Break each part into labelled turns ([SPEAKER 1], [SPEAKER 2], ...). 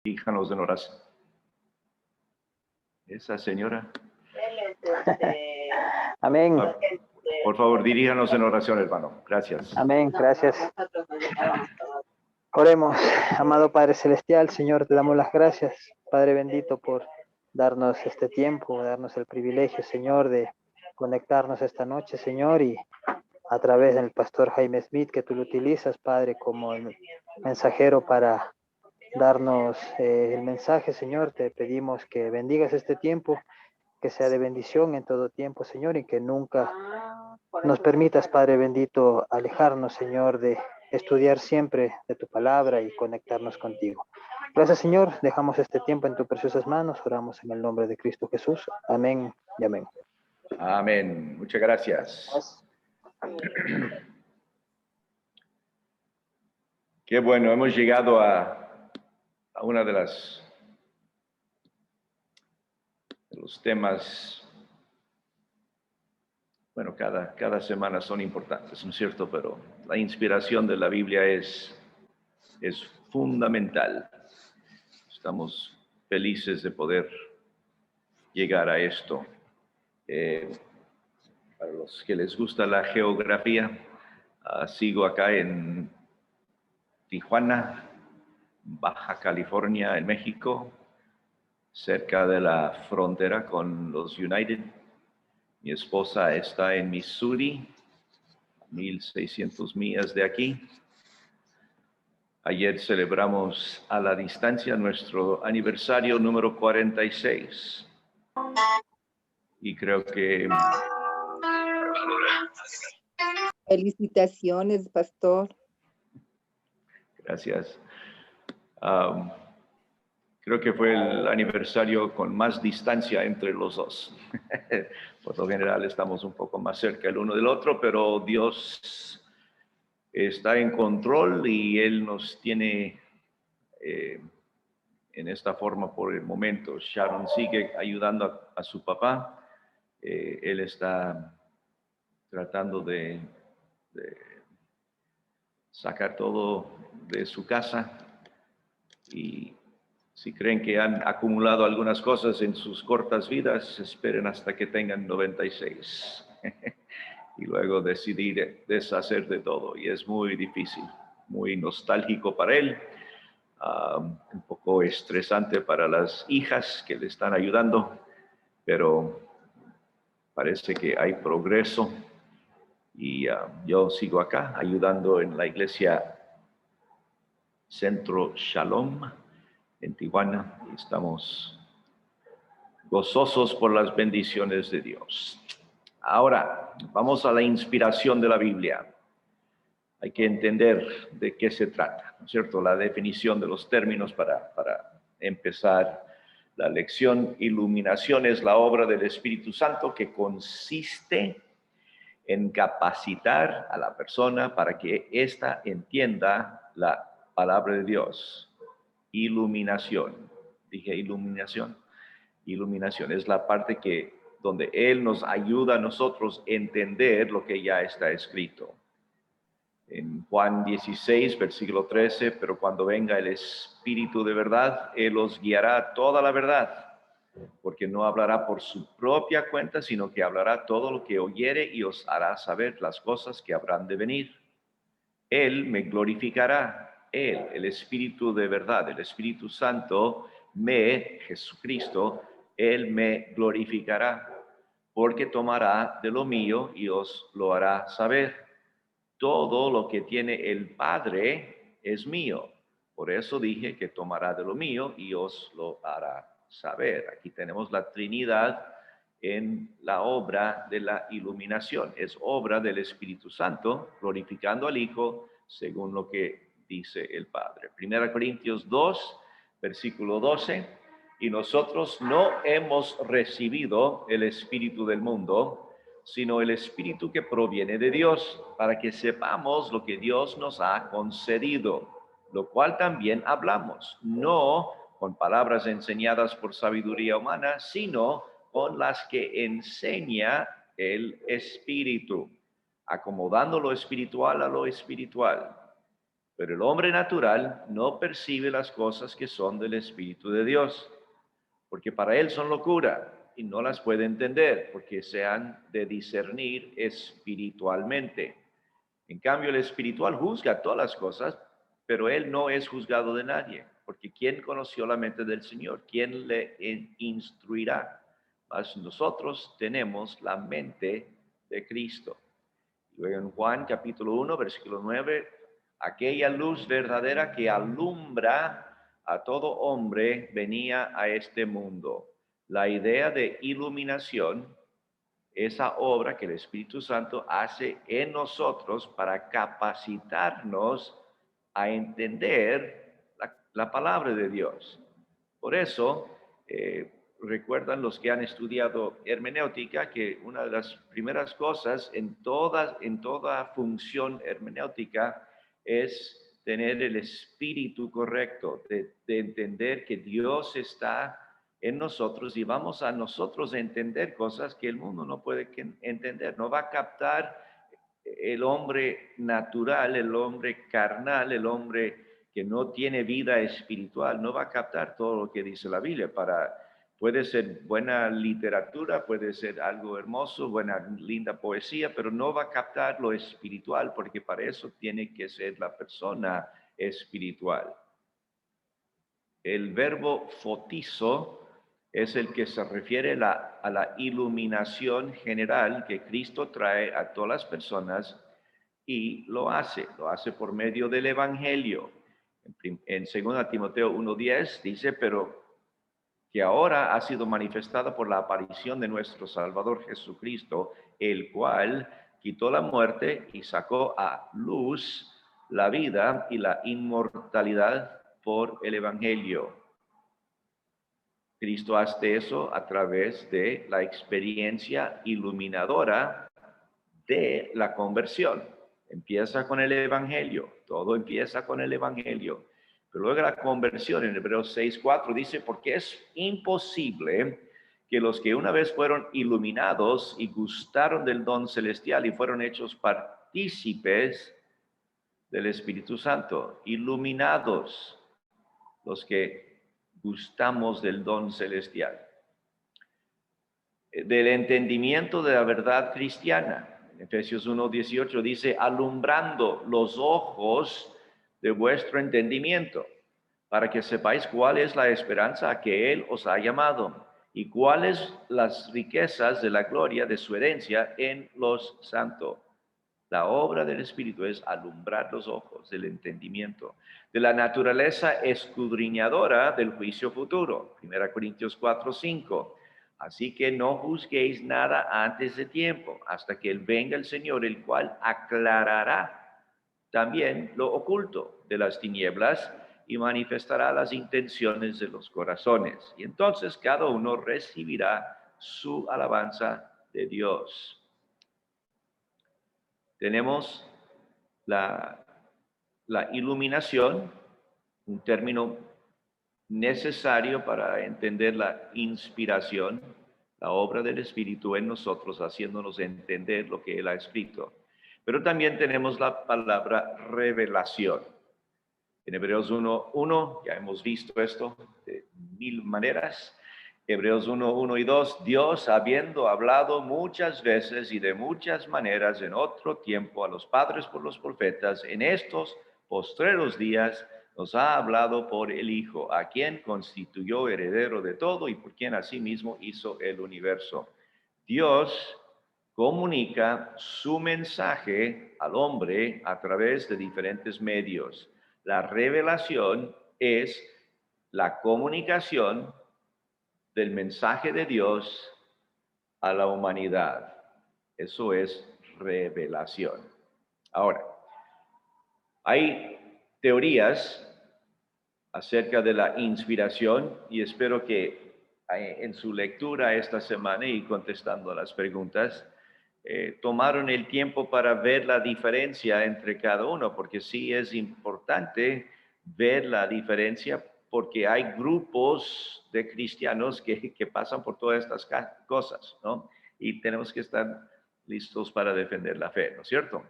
[SPEAKER 1] Díganos en oración. Esa señora.
[SPEAKER 2] Amén.
[SPEAKER 1] Por favor, diríjanos en oración, hermano. Gracias.
[SPEAKER 2] Amén. Gracias. Oremos. Amado Padre Celestial, Señor, te damos las gracias, Padre bendito, por darnos este tiempo, darnos el privilegio, Señor, de conectarnos esta noche, Señor, y a través del pastor Jaime Smith, que tú lo utilizas, Padre, como el mensajero para darnos el mensaje, Señor. Te pedimos que bendigas este tiempo, que sea de bendición en todo tiempo, Señor, y que nunca nos permitas, Padre bendito, alejarnos, Señor, de estudiar siempre de tu palabra y conectarnos contigo. Gracias, Señor. Dejamos este tiempo en tus preciosas manos. Oramos en el nombre de Cristo Jesús. Amén y amén.
[SPEAKER 1] Amén. Muchas gracias. Qué bueno, hemos llegado a una de los temas. Bueno, cada semana son importantes, ¿no es cierto? Pero la inspiración de la Biblia es fundamental. Estamos felices de poder llegar a esto. Para los que les gusta la geografía, sigo acá en Tijuana, Baja California, en México, cerca de la frontera con los United. Mi esposa está en Missouri, 1,600 millas de aquí. Ayer celebramos a la distancia nuestro aniversario número 46. Y creo que...
[SPEAKER 3] Felicitaciones, pastor.
[SPEAKER 1] Gracias. Creo que fue el aniversario con más distancia entre los dos. Por lo general estamos un poco más cerca el uno del otro, pero Dios está en control y Él nos tiene en esta forma por el momento. Sharon sigue ayudando a su papá. Él está tratando de sacar todo de su casa, y si creen que han acumulado algunas cosas en sus cortas vidas, esperen hasta que tengan 96 y luego decidir deshacer de todo. Y es muy difícil, muy nostálgico para él, un poco estresante para las hijas que le están ayudando, pero parece que hay progreso. Y yo sigo acá ayudando en la iglesia Centro Shalom en Tijuana. Estamos gozosos por las bendiciones de Dios. Ahora, vamos a la inspiración de la Biblia. Hay que entender de qué se trata, ¿no es cierto? La definición de los términos para empezar la lección. Iluminación es la obra del Espíritu Santo que consiste en capacitar a la persona para que ésta entienda la palabra de Dios. Iluminación. Dije iluminación. Iluminación es la parte donde Él nos ayuda a nosotros a entender lo que ya está escrito. En Juan 16, versículo 13, pero cuando venga el Espíritu de verdad, Él os guiará a toda la verdad, porque no hablará por su propia cuenta, sino que hablará todo lo que oyere y os hará saber las cosas que habrán de venir. Él me glorificará, Él, el Espíritu de verdad, el Espíritu Santo, Jesucristo, Él me glorificará, porque tomará de lo mío y os lo hará saber. Todo lo que tiene el Padre es mío. Por eso dije que tomará de lo mío y os lo hará saber. Aquí tenemos la Trinidad en la obra de la iluminación. Es obra del Espíritu Santo, glorificando al Hijo, según lo que dice el Padre. 1 Corintios 2, versículo 12. Y nosotros no hemos recibido el espíritu del mundo, sino el Espíritu que proviene de Dios, para que sepamos lo que Dios nos ha concedido, lo cual también hablamos, no con palabras enseñadas por sabiduría humana, sino con las que enseña el Espíritu, acomodando lo espiritual a lo espiritual. Pero el hombre natural no percibe las cosas que son del Espíritu de Dios, porque para él son locura y no las puede entender, porque se han de discernir espiritualmente. En cambio, el espiritual juzga todas las cosas, pero él no es juzgado de nadie, porque ¿quién conoció la mente del Señor? ¿Quién le instruirá? Mas nosotros tenemos la mente de Cristo. Luego en Juan capítulo 1, versículo 9, aquella luz verdadera que alumbra a todo hombre venía a este mundo. La idea de iluminación, esa obra que el Espíritu Santo hace en nosotros para capacitarnos a entender la palabra de Dios. Por eso, recuerdan los que han estudiado hermenéutica que una de las primeras cosas en toda función hermenéutica es tener el espíritu correcto, de entender que Dios está en nosotros y vamos a nosotros a entender cosas que el mundo no puede entender, no va a captar el hombre natural, el hombre carnal, el hombre que no tiene vida espiritual, no va a captar todo lo que dice la Biblia. Puede ser buena literatura, puede ser algo hermoso, buena, linda poesía, pero no va a captar lo espiritual, porque para eso tiene que ser la persona espiritual. El verbo fotizo es el que se refiere a la iluminación general que Cristo trae a todas las personas y lo hace por medio del Evangelio. En 2 Timoteo 1:10 dice, pero que ahora ha sido manifestada por la aparición de nuestro Salvador Jesucristo, el cual quitó la muerte y sacó a luz la vida y la inmortalidad por el Evangelio. Cristo hace eso a través de la experiencia iluminadora de la conversión. Empieza con el Evangelio, todo empieza con el Evangelio. Pero luego la conversión en Hebreos 6:4 dice, porque es imposible que los que una vez fueron iluminados y gustaron del don celestial y fueron hechos partícipes del Espíritu Santo, iluminados, los que gustamos del don celestial, del entendimiento de la verdad cristiana. Efesios 1:18 dice, alumbrando los ojos de vuestro entendimiento, para que sepáis cuál es la esperanza a que Él os ha llamado y cuáles las riquezas de la gloria de su herencia en los santos. La obra del Espíritu es alumbrar los ojos del entendimiento, de la naturaleza escudriñadora del juicio futuro. 1 Corintios 4:5. Así que no juzguéis nada antes de tiempo, hasta que venga el Señor, el cual aclarará también lo oculto de las tinieblas y manifestará las intenciones de los corazones. Y entonces cada uno recibirá su alabanza de Dios. Tenemos la iluminación, un término necesario para entender la inspiración, la obra del Espíritu en nosotros, haciéndonos entender lo que Él ha escrito. Pero también tenemos la palabra revelación. En Hebreos 1:1, ya hemos visto esto de mil maneras. Hebreos 1:1 y 2, Dios, habiendo hablado muchas veces y de muchas maneras en otro tiempo a los padres por los profetas, en estos postreros días nos ha hablado por el Hijo, a quien constituyó heredero de todo y por quien asimismo hizo el universo. Dios comunica su mensaje al hombre a través de diferentes medios. La revelación es la comunicación del mensaje de Dios a la humanidad. Eso es revelación. Ahora, hay teorías acerca de la inspiración y espero que en su lectura esta semana y contestando a las preguntas, tomaron el tiempo para ver la diferencia entre cada uno, porque sí es importante ver la diferencia, porque hay grupos de cristianos que pasan por todas estas cosas, ¿no? Y tenemos que estar listos para defender la fe, ¿no es cierto?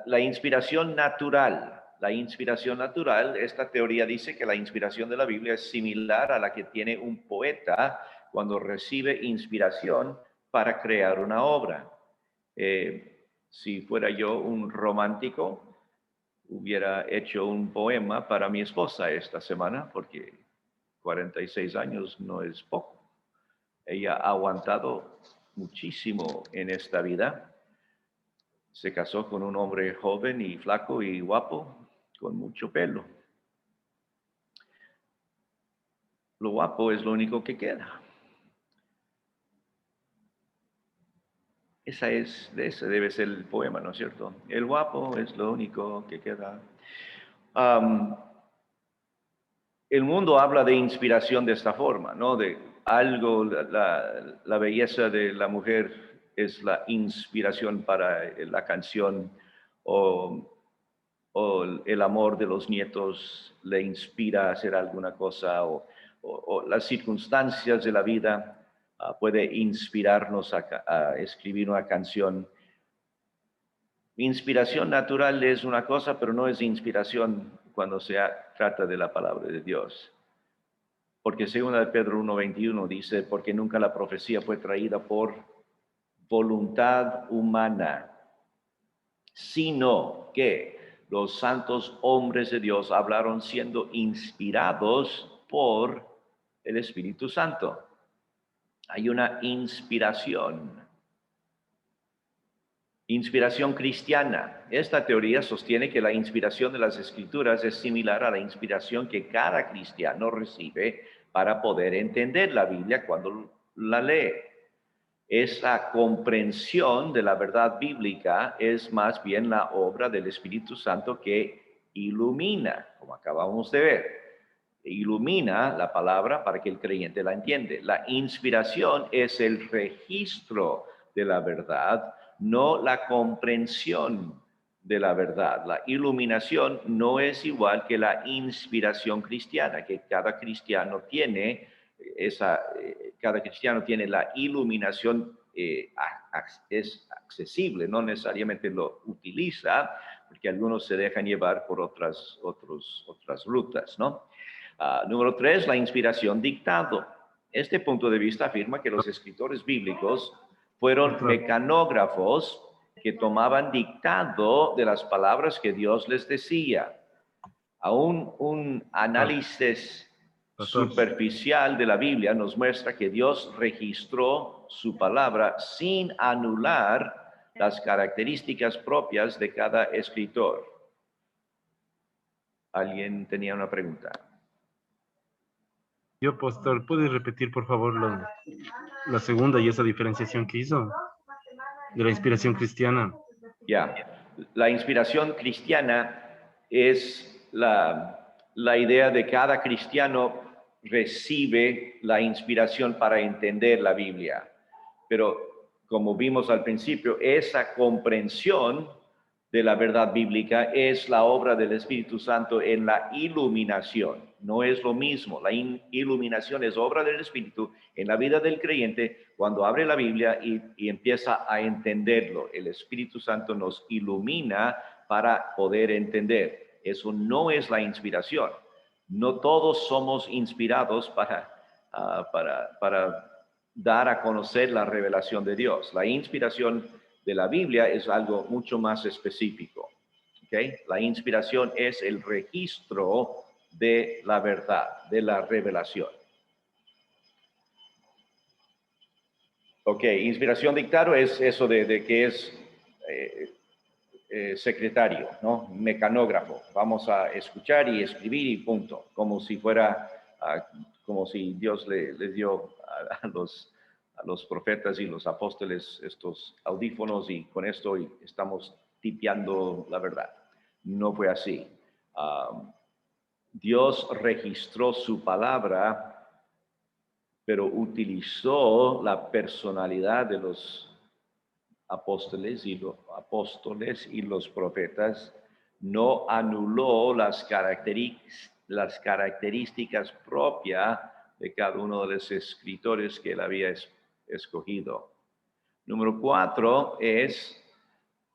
[SPEAKER 1] La inspiración natural La inspiración natural, esta teoría dice que la inspiración de la Biblia es similar a la que tiene un poeta cuando recibe inspiración para crear una obra. Si fuera yo un romántico, hubiera hecho un poema para mi esposa esta semana, porque 46 años no es poco. Ella ha aguantado muchísimo en esta vida. Se casó con un hombre joven y flaco y guapo, con mucho pelo. Lo guapo es lo único que queda. Ese debe ser el poema, ¿no es cierto? El guapo es lo único que queda. El mundo habla de inspiración de esta forma, ¿no? De algo, la belleza de la mujer es la inspiración para la canción, o el amor de los nietos le inspira a hacer alguna cosa, o las circunstancias de la vida puede inspirarnos a escribir una canción. Inspiración natural es una cosa, pero no es inspiración cuando se trata de la palabra de Dios. Porque según de Pedro 1:21 dice, porque nunca la profecía fue traída por voluntad humana, sino que los santos hombres de Dios hablaron siendo inspirados por el Espíritu Santo. Hay una inspiración. Inspiración cristiana. Esta teoría sostiene que la inspiración de las Escrituras es similar a la inspiración que cada cristiano recibe para poder entender la Biblia cuando la lee. Esa comprensión de la verdad bíblica es más bien la obra del Espíritu Santo que ilumina, como acabamos de ver. Ilumina la palabra para que el creyente la entiende. La inspiración es el registro de la verdad, no la comprensión de la verdad. La iluminación no es igual que la inspiración cristiana, que cada cristiano tiene cada cristiano tiene la iluminación, es accesible, no necesariamente lo utiliza, porque algunos se dejan llevar por otras rutas, ¿no? Número 3, la inspiración dictado. Este punto de vista afirma que los escritores bíblicos fueron mecanógrafos que tomaban dictado de las palabras que Dios les decía. Aún un análisis superficial de la Biblia nos muestra que Dios registró su palabra sin anular las características propias de cada escritor. ¿Alguien tenía una pregunta?
[SPEAKER 3] Yo, pastor, ¿puedes repetir, por favor, la segunda y esa diferenciación que hizo de la inspiración cristiana?
[SPEAKER 1] Ya, la inspiración cristiana es la idea de cada cristiano recibe la inspiración para entender la Biblia. Pero como vimos al principio, esa comprensión de la verdad bíblica es la obra del Espíritu Santo en la iluminación. No es lo mismo. La iluminación es obra del Espíritu en la vida del creyente cuando abre la Biblia y empieza a entenderlo. El Espíritu Santo nos ilumina para poder entender. Eso no es la inspiración. No todos somos inspirados para dar a conocer la revelación de Dios. La inspiración de la Biblia es algo mucho más específico. ¿Okay? La inspiración es el registro de la verdad, de la revelación. Ok, inspiración dictado es eso de que es secretario, ¿no? Mecanógrafo. Vamos a escuchar y escribir y punto. Como si fuera, como si Dios le dio a los profetas y los apóstoles estos audífonos y con esto estamos tipeando la verdad. No fue así. Dios registró su palabra, pero utilizó la personalidad de los apóstoles y los profetas, no anuló las características propias de cada uno de los escritores que él había escogido. Número 4 es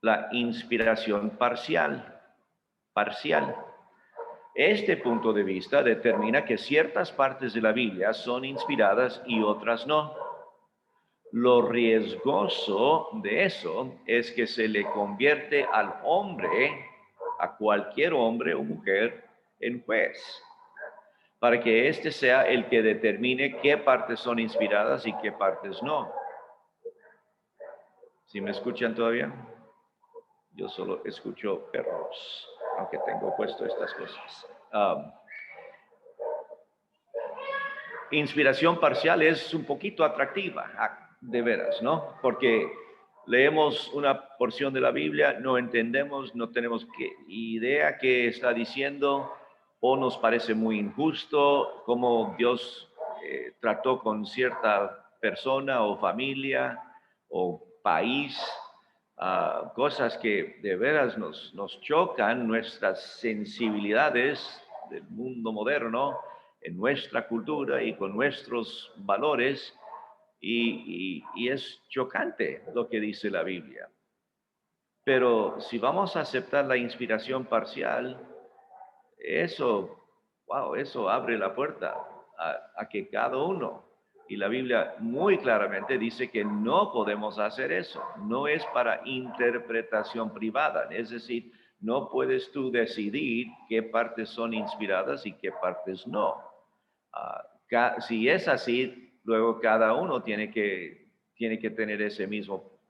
[SPEAKER 1] la inspiración parcial. parcial. Este punto de vista determina que ciertas partes de la Biblia son inspiradas y otras no. Lo riesgoso de eso es que se le convierte al hombre, a cualquier hombre o mujer, en juez, para que éste sea el que determine qué partes son inspiradas y qué partes no. ¿Sí me escuchan todavía? Yo solo escucho perros, aunque tengo puesto estas cosas. Inspiración parcial es un poquito atractiva, de veras, ¿no? Porque leemos una porción de la Biblia, no entendemos, no tenemos idea qué está diciendo, o nos parece muy injusto cómo Dios trató con cierta persona o familia o país, cosas que de veras nos chocan nuestras sensibilidades del mundo moderno, en nuestra cultura y con nuestros valores, y es chocante lo que dice la Biblia. Pero si vamos a aceptar la inspiración parcial, eso abre la puerta a que cada uno, y la Biblia muy claramente dice que no podemos hacer eso, no es para interpretación privada, es decir, no puedes tú decidir qué partes son inspiradas y qué partes no. Si es así, luego cada uno tiene que tener ese mismo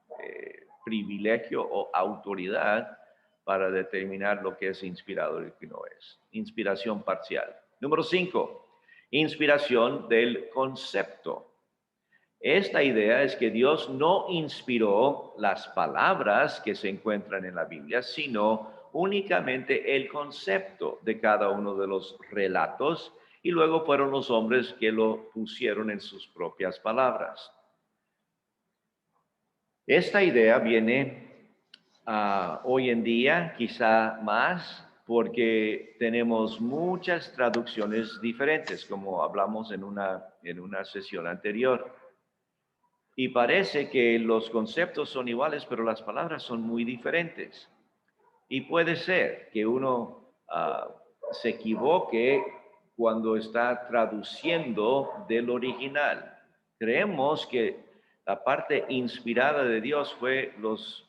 [SPEAKER 1] privilegio o autoridad para determinar lo que es inspirado y lo que no es. Inspiración parcial. Número 5, inspiración del concepto. Esta idea es que Dios no inspiró las palabras que se encuentran en la Biblia, sino únicamente el concepto de cada uno de los relatos, y luego fueron los hombres que lo pusieron en sus propias palabras. Esta idea viene hoy en día quizá más porque tenemos muchas traducciones diferentes, como hablamos en una sesión anterior. Y parece que los conceptos son iguales, pero las palabras son muy diferentes. Y puede ser que uno se equivoque cuando está traduciendo del original. Creemos que la parte inspirada de Dios fue los,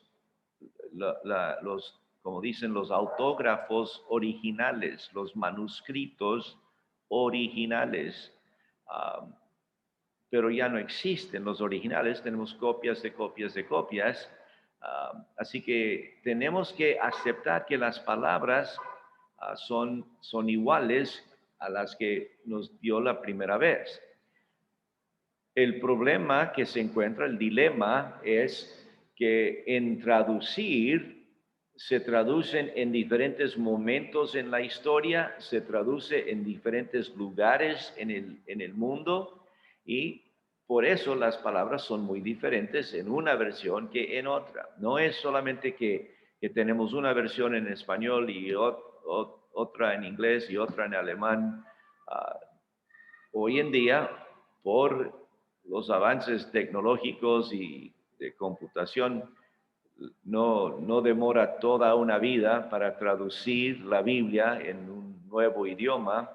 [SPEAKER 1] como dicen, los autógrafos originales, los manuscritos originales. Pero ya no existen los originales, tenemos copias de copias de copias. Así que tenemos que aceptar que las palabras son iguales a las que nos dio la primera vez. El problema que se encuentra, el dilema, es que en traducir se traducen en diferentes momentos en la historia, se traduce en diferentes lugares en el mundo, y por eso las palabras son muy diferentes en una versión que en otra. No es solamente que tenemos una versión en español y otra en inglés y otra en alemán. Hoy en día, por los avances tecnológicos y de computación, no demora toda una vida para traducir la Biblia en un nuevo idioma,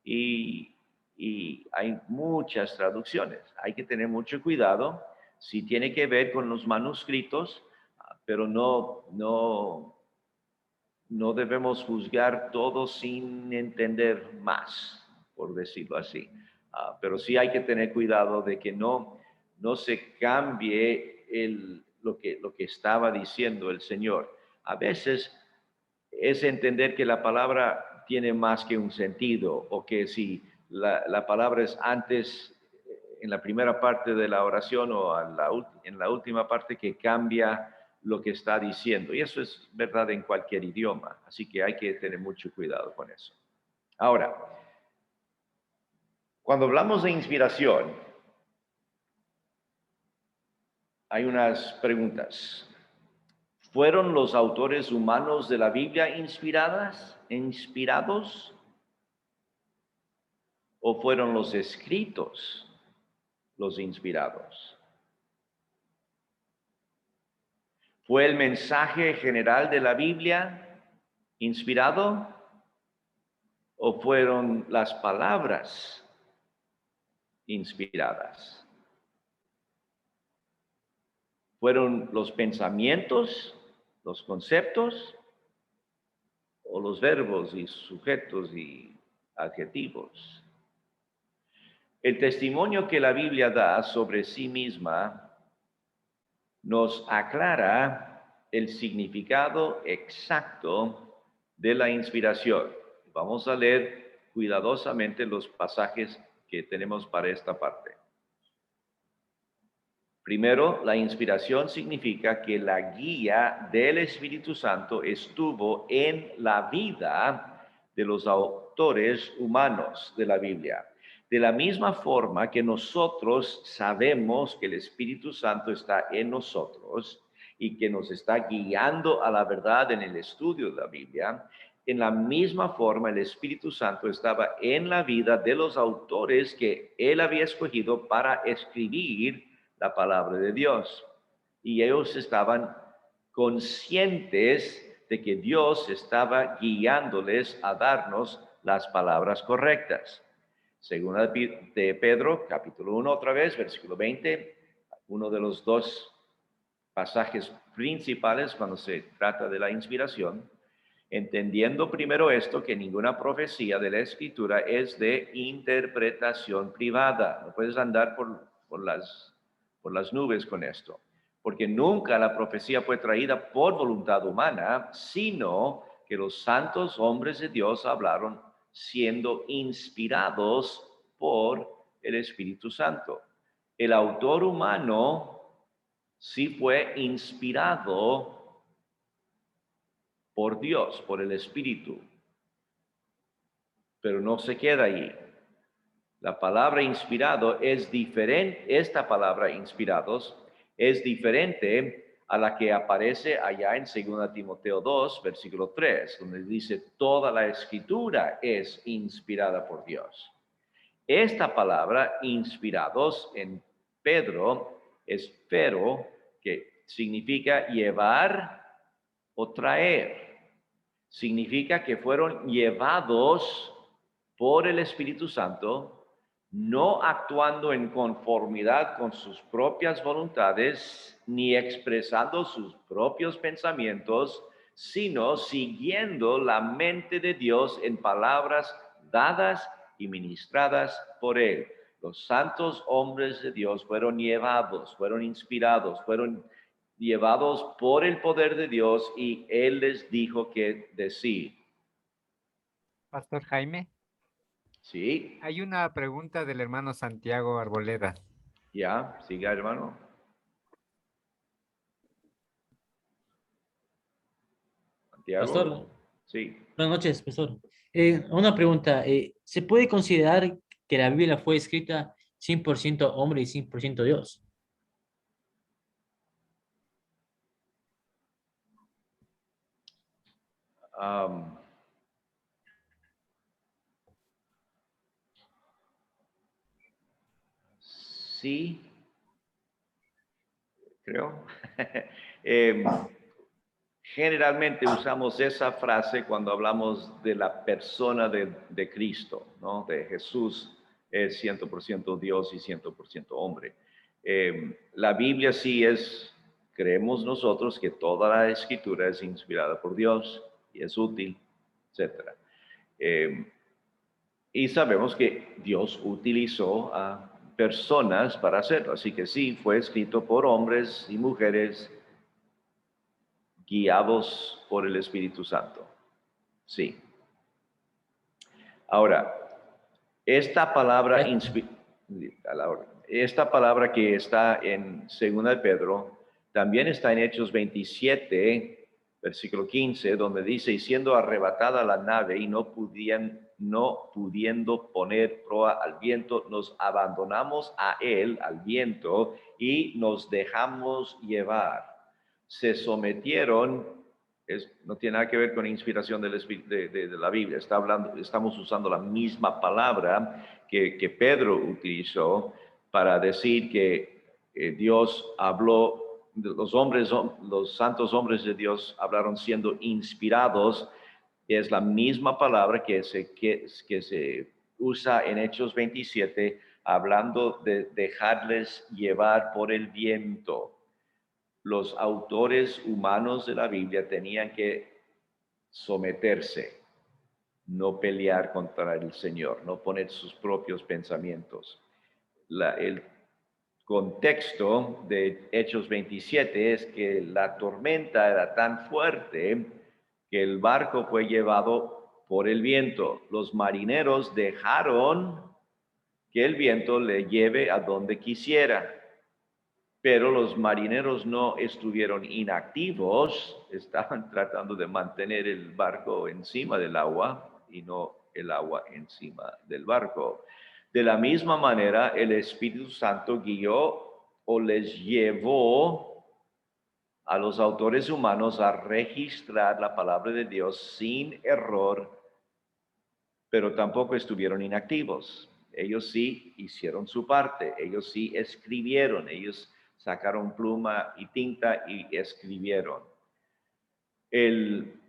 [SPEAKER 1] y hay muchas traducciones. Hay que tener mucho cuidado. Sí tiene que ver con los manuscritos, pero no debemos juzgar todo sin entender más, por decirlo así. Pero sí hay que tener cuidado de que no se cambie lo que estaba diciendo el Señor. A veces es entender que la palabra tiene más que un sentido, o que si la palabra es antes, en la primera parte de la oración, o en la última parte, que cambia lo que está diciendo. Y eso es verdad en cualquier idioma. Así que hay que tener mucho cuidado con eso. Ahora, cuando hablamos de inspiración, hay unas preguntas. ¿Fueron los autores humanos de la Biblia inspirados? ¿O fueron los escritos los inspirados? ¿Fue el mensaje general de la Biblia inspirado o fueron las palabras inspiradas? ¿Fueron los pensamientos, los conceptos o los verbos y sujetos y adjetivos? El testimonio que la Biblia da sobre sí misma nos aclara el significado exacto de la inspiración. Vamos a leer cuidadosamente los pasajes que tenemos para esta parte. Primero, la inspiración significa que la guía del Espíritu Santo estuvo en la vida de los autores humanos de la Biblia. De la misma forma que nosotros sabemos que el Espíritu Santo está en nosotros y que nos está guiando a la verdad en el estudio de la Biblia, en la misma forma el Espíritu Santo estaba en la vida de los autores que él había escogido para escribir la palabra de Dios. Y ellos estaban conscientes de que Dios estaba guiándoles a darnos las palabras correctas. Segunda de Pedro, capítulo 1 otra vez, versículo 20, uno de los dos pasajes principales cuando se trata de la inspiración. Entendiendo primero esto, que ninguna profecía de la Escritura es de interpretación privada. No puedes andar por las nubes con esto, porque nunca la profecía fue traída por voluntad humana, sino que los santos hombres de Dios hablaron siendo inspirados por el Espíritu Santo. El autor humano sí fue inspirado por Dios, por el Espíritu, pero no se queda allí. La palabra inspirado es diferente, esta palabra inspirados es diferente a la que aparece allá en 2 Timoteo 2, versículo 3, donde dice, toda la escritura es inspirada por Dios. Esta palabra inspirados en Pedro es pero, que significa llevar o traer. Significa que fueron llevados por el Espíritu Santo, no actuando en conformidad con sus propias voluntades, ni expresando sus propios pensamientos, sino siguiendo la mente de Dios en palabras dadas y ministradas por Él. Los santos hombres de Dios fueron llevados, fueron inspirados, fueron llevados por el poder de Dios y Él les dijo qué decir.
[SPEAKER 4] Pastor Jaime,
[SPEAKER 1] Sí,
[SPEAKER 4] hay una pregunta del hermano Santiago Arboleda.
[SPEAKER 1] ya, siga hermano. Santiago.
[SPEAKER 5] Pastor,
[SPEAKER 1] Sí.
[SPEAKER 5] buenas noches, pastor. Una pregunta, ¿se puede considerar que la Biblia fue escrita 100% hombre y 100% Dios?
[SPEAKER 1] Sí, creo. Generalmente usamos esa frase cuando hablamos de la persona de Cristo, ¿no? De Jesús es 100% Dios y 100% hombre. La Biblia sí es, creemos nosotros que toda la escritura es inspirada por Dios y es útil, etc. Y sabemos que Dios utilizó a personas para hacerlo, así que sí, fue escrito por hombres y mujeres guiados por el Espíritu Santo. Sí. Ahora, esta palabra que está en 2 de Pedro, también está en Hechos 27, versículo 15, donde dice, y siendo arrebatada la nave y no pudiendo poner proa al viento, nos abandonamos a él, al viento, y nos dejamos llevar. Se sometieron, no tiene nada que ver con inspiración de la Biblia, estamos usando la misma palabra que Pedro utilizó para decir que Dios habló, los santos hombres de Dios hablaron siendo inspirados Es la misma palabra que se usa en Hechos 27, hablando de dejarles llevar por el viento. Los autores humanos de la Biblia tenían que someterse, no pelear contra el Señor, no poner sus propios pensamientos. El contexto de Hechos 27 es que la tormenta era tan fuerte que el barco fue llevado por el viento. Los marineros dejaron que el viento le lleve a donde quisiera. Pero los marineros no estuvieron inactivos, estaban tratando de mantener el barco encima del agua y no el agua encima del barco. De la misma manera, el Espíritu Santo guió o les llevó a los autores humanos a registrar la palabra de Dios sin error, pero tampoco estuvieron inactivos. Ellos sí hicieron su parte, ellos sí escribieron, ellos sacaron pluma y tinta y escribieron. El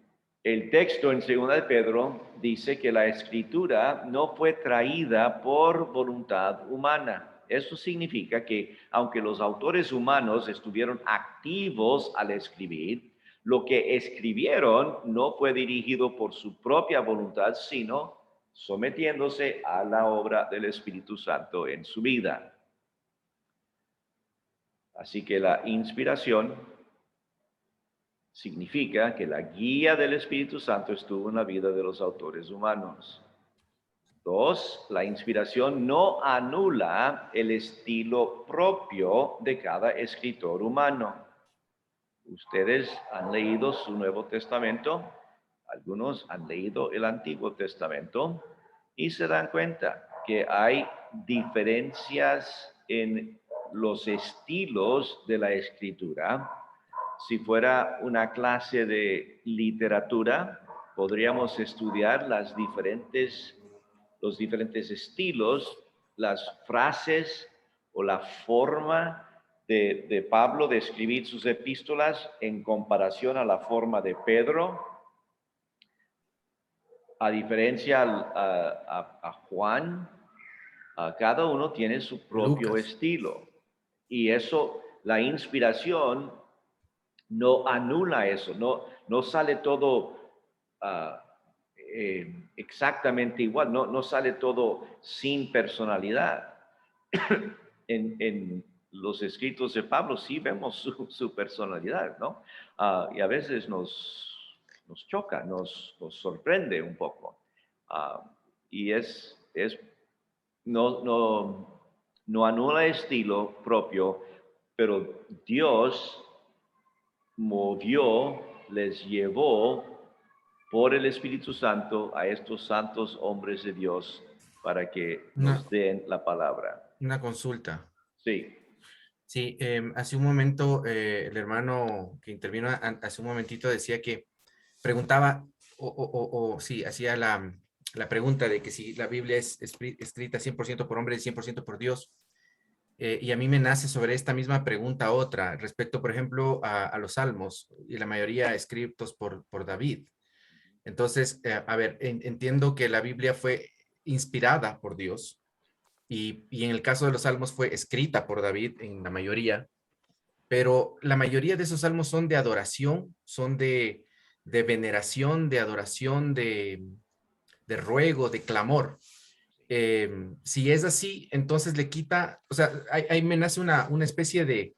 [SPEAKER 1] texto en 2 de Pedro dice que la escritura no fue traída por voluntad humana. Eso significa que aunque los autores humanos estuvieron activos al escribir, lo que escribieron no fue dirigido por su propia voluntad, sino sometiéndose a la obra del Espíritu Santo en su vida. Así que la inspiración significa que la guía del Espíritu Santo estuvo en la vida de los autores humanos. 2, la inspiración no anula el estilo propio de cada escritor humano. Ustedes han leído su Nuevo Testamento, algunos han leído el Antiguo Testamento y se dan cuenta que hay diferencias en los estilos de la escritura. Si fuera una clase de literatura, podríamos estudiar los diferentes estilos, las frases o la forma de Pablo de escribir sus epístolas en comparación a la forma de Pedro. A diferencia a Juan, cada uno tiene su propio
[SPEAKER 6] Lucas.
[SPEAKER 1] estilo. Y eso, la inspiración no anula eso, no sale todo exactamente igual, no sale todo sin personalidad. En los escritos de Pablo sí vemos su personalidad, ¿no? Y a veces nos choca, nos sorprende un poco. Y no anula estilo propio, pero Dios movió, les llevó por el Espíritu Santo a estos santos hombres de Dios para que nos den la palabra.
[SPEAKER 6] Una consulta.
[SPEAKER 1] Sí.
[SPEAKER 6] Sí, hace un momento el hermano que intervino hace un momentito decía que preguntaba, sí, hacía la pregunta de que si la Biblia es escrita 100% por hombres y 100% por Dios. Y a mí me nace sobre esta misma pregunta otra, respecto, por ejemplo, a los salmos, y la mayoría escritos por David. Entonces, a ver, entiendo que la Biblia fue inspirada por Dios, y en el caso de los salmos fue escrita por David en la mayoría, pero la mayoría de esos salmos son de adoración, son de veneración, de adoración, de ruego, de clamor. Si es así, entonces le quita, o sea, ahí me nace una especie de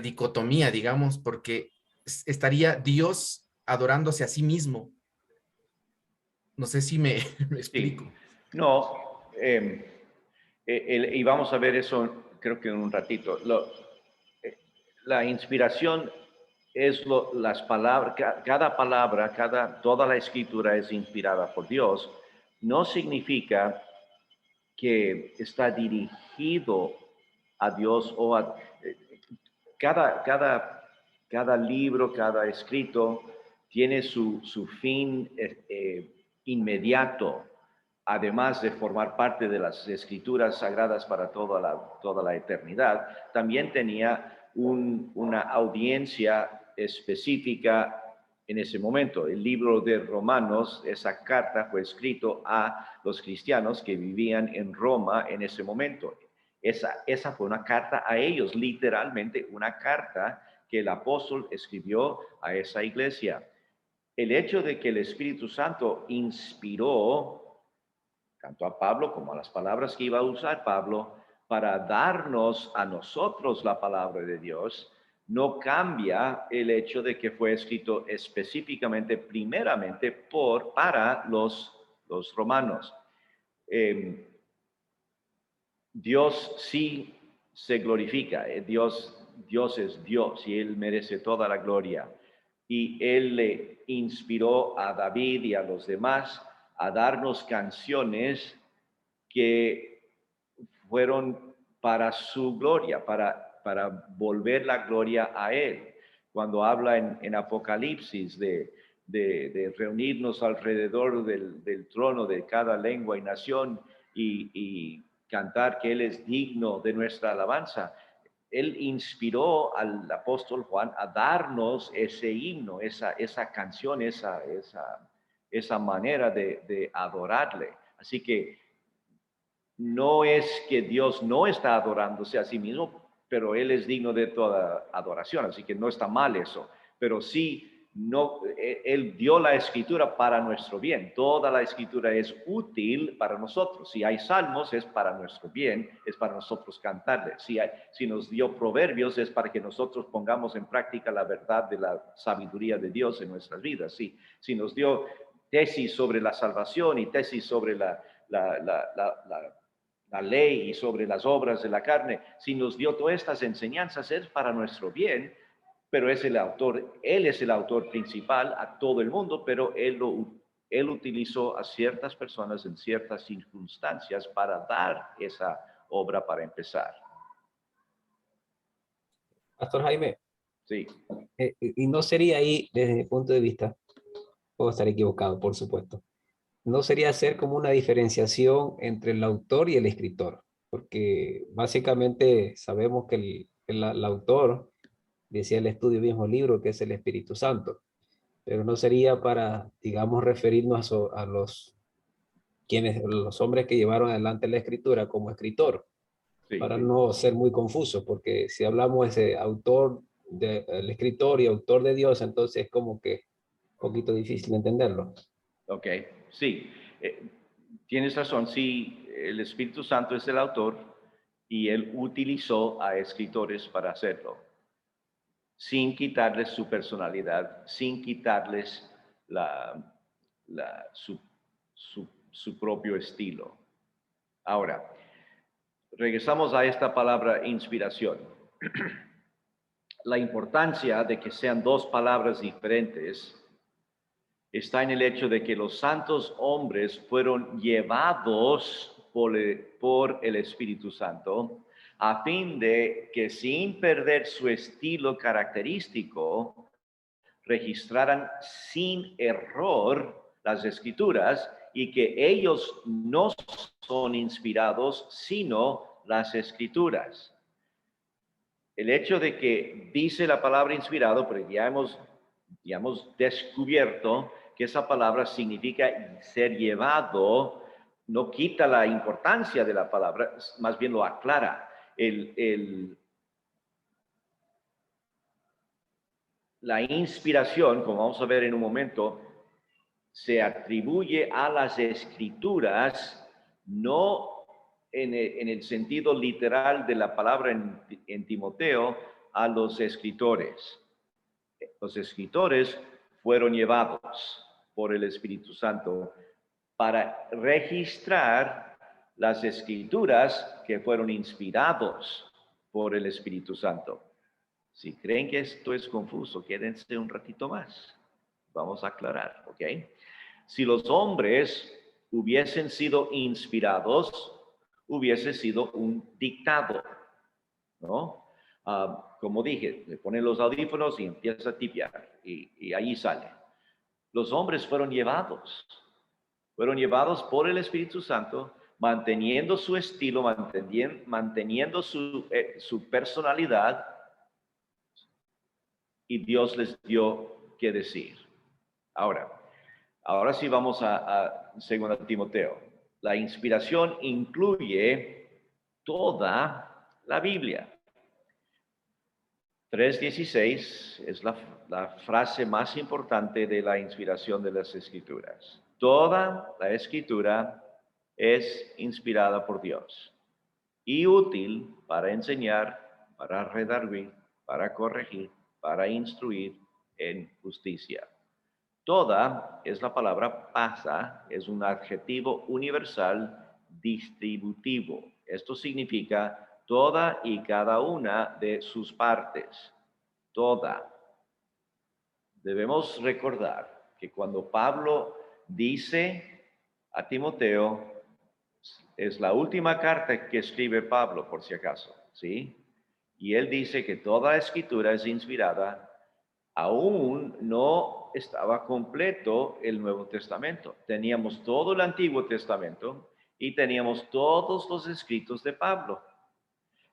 [SPEAKER 6] dicotomía, digamos, porque estaría Dios adorándose a sí mismo. No sé si me explico.
[SPEAKER 1] Sí. No, y vamos a ver eso creo que en un ratito. La inspiración es las palabras, cada palabra, toda la escritura es inspirada por Dios. No significa que está dirigido a Dios o a cada libro, cada escrito tiene su fin inmediato, además de formar parte de las escrituras sagradas para toda la eternidad. También tenía una audiencia específica en ese momento. El libro de Romanos, esa carta fue escrito a los cristianos que vivían en Roma en ese momento. Esa fue una carta a ellos, literalmente una carta que el apóstol escribió a esa iglesia. El hecho de que el Espíritu Santo inspiró tanto a Pablo como a las palabras que iba a usar Pablo para darnos a nosotros la palabra de Dios, no cambia el hecho de que fue escrito específicamente, primeramente, para los romanos. Dios sí se glorifica, Dios es Dios y Él merece toda la gloria. Y Él le inspiró a David y a los demás a darnos canciones que fueron para su gloria, para volver la gloria a Él. Cuando habla en Apocalipsis de reunirnos alrededor del trono de cada lengua y nación y cantar que Él es digno de nuestra alabanza, Él inspiró al apóstol Juan a darnos ese himno, esa canción, esa manera de adorarle. Así que no es que Dios no está adorándose a sí mismo, pero Él es digno de toda adoración, así que no está mal eso. Pero sí, no, Él dio la escritura para nuestro bien. Toda la escritura es útil para nosotros. Si hay salmos, es para nuestro bien, es para nosotros cantarle. Si nos dio proverbios, es para que nosotros pongamos en práctica la verdad de la sabiduría de Dios en nuestras vidas. Si nos dio tesis sobre la salvación y tesis sobre la ley y sobre las obras de la carne, si nos dio todas estas enseñanzas es para nuestro bien, pero Él es el autor principal a todo el mundo, pero Él utilizó a ciertas personas en ciertas circunstancias para dar esa obra para empezar.
[SPEAKER 7] Pastor Jaime,
[SPEAKER 1] Sí.
[SPEAKER 7] y no sería ahí, desde mi punto de vista, puedo estar equivocado, por supuesto, no sería hacer como una diferenciación entre el autor y el escritor, porque básicamente sabemos que el autor, decía el estudio mismo libro, que es el Espíritu Santo, pero no sería para, digamos, referirnos a los hombres que llevaron adelante la escritura como escritor,
[SPEAKER 1] Sí,
[SPEAKER 7] para
[SPEAKER 1] sí.
[SPEAKER 7] no ser muy confuso, porque si hablamos de autor, el escritor y autor de Dios, entonces es como que un poquito difícil de entenderlo.
[SPEAKER 1] Ok, sí, tienes razón, sí, el Espíritu Santo es el autor y Él utilizó a escritores para hacerlo, sin quitarles su personalidad, sin quitarles su propio estilo. Ahora, regresamos a esta palabra inspiración. La importancia de que sean dos palabras diferentes está en el hecho de que los santos hombres fueron llevados por el Espíritu Santo a fin de que sin perder su estilo característico, registraran sin error las Escrituras y que ellos no son inspirados, sino las Escrituras. El hecho de que dice la palabra inspirado, pero ya hemos descubierto que esa palabra significa ser llevado, no quita la importancia de la palabra, más bien lo aclara. La inspiración, como vamos a ver en un momento, se atribuye a las Escrituras, no en el sentido literal de la palabra en Timoteo, a los escritores. Los escritores fueron llevados por el Espíritu Santo para registrar las Escrituras que fueron inspirados por el Espíritu Santo. Si creen que esto es confuso, quédense un ratito más. Vamos a aclarar, ¿ok? Si los hombres hubiesen sido inspirados, hubiese sido un dictado, ¿no? Como dije, le ponen los audífonos y empieza a tipear y ahí sale. Los hombres fueron llevados por el Espíritu Santo, manteniendo su estilo, manteniendo su personalidad, y Dios les dio que decir. Ahora sí vamos a 2 Timoteo. La inspiración incluye toda la Biblia. 3:16 es la frase más importante de la inspiración de las Escrituras. Toda la Escritura es inspirada por Dios y útil para enseñar, para redarguir, para corregir, para instruir en justicia. Toda es la palabra pasa, es un adjetivo universal distributivo. Esto significa toda y cada una de sus partes. Toda. Debemos recordar que cuando Pablo dice a Timoteo, es la última carta que escribe Pablo, por si acaso, ¿sí? Y él dice que toda escritura es inspirada. Aún no estaba completo el Nuevo Testamento. Teníamos todo el Antiguo Testamento y teníamos todos los escritos de Pablo.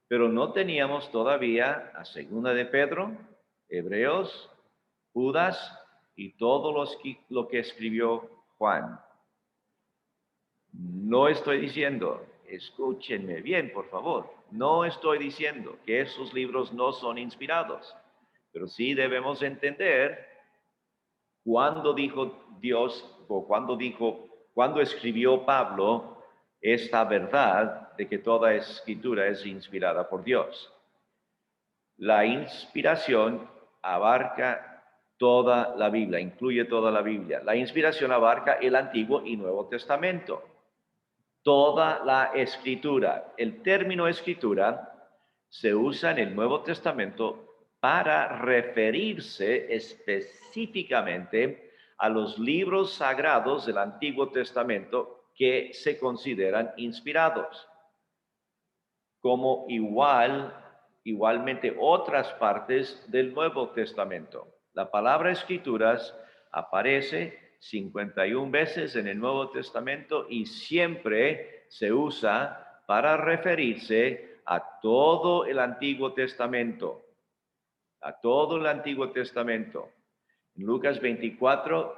[SPEAKER 1] Pero no teníamos todavía a 2 de Pedro, Hebreos, Judas y todo lo que escribió Juan. No estoy diciendo, escúchenme bien, por favor, no estoy diciendo que esos libros no son inspirados, pero sí debemos entender cuándo dijo Dios o cuándo escribió Pablo esta verdad de que toda escritura es inspirada por Dios. La inspiración abarca toda la Biblia, incluye toda la Biblia. La inspiración abarca el Antiguo y Nuevo Testamento. Toda la escritura. El término escritura se usa en el Nuevo Testamento para referirse específicamente a los libros sagrados del Antiguo Testamento que se consideran inspirados, como igualmente otras partes del Nuevo Testamento. La palabra escrituras aparece 51 veces en el Nuevo Testamento y siempre se usa para referirse a todo el Antiguo Testamento. A todo el Antiguo Testamento. En Lucas 24,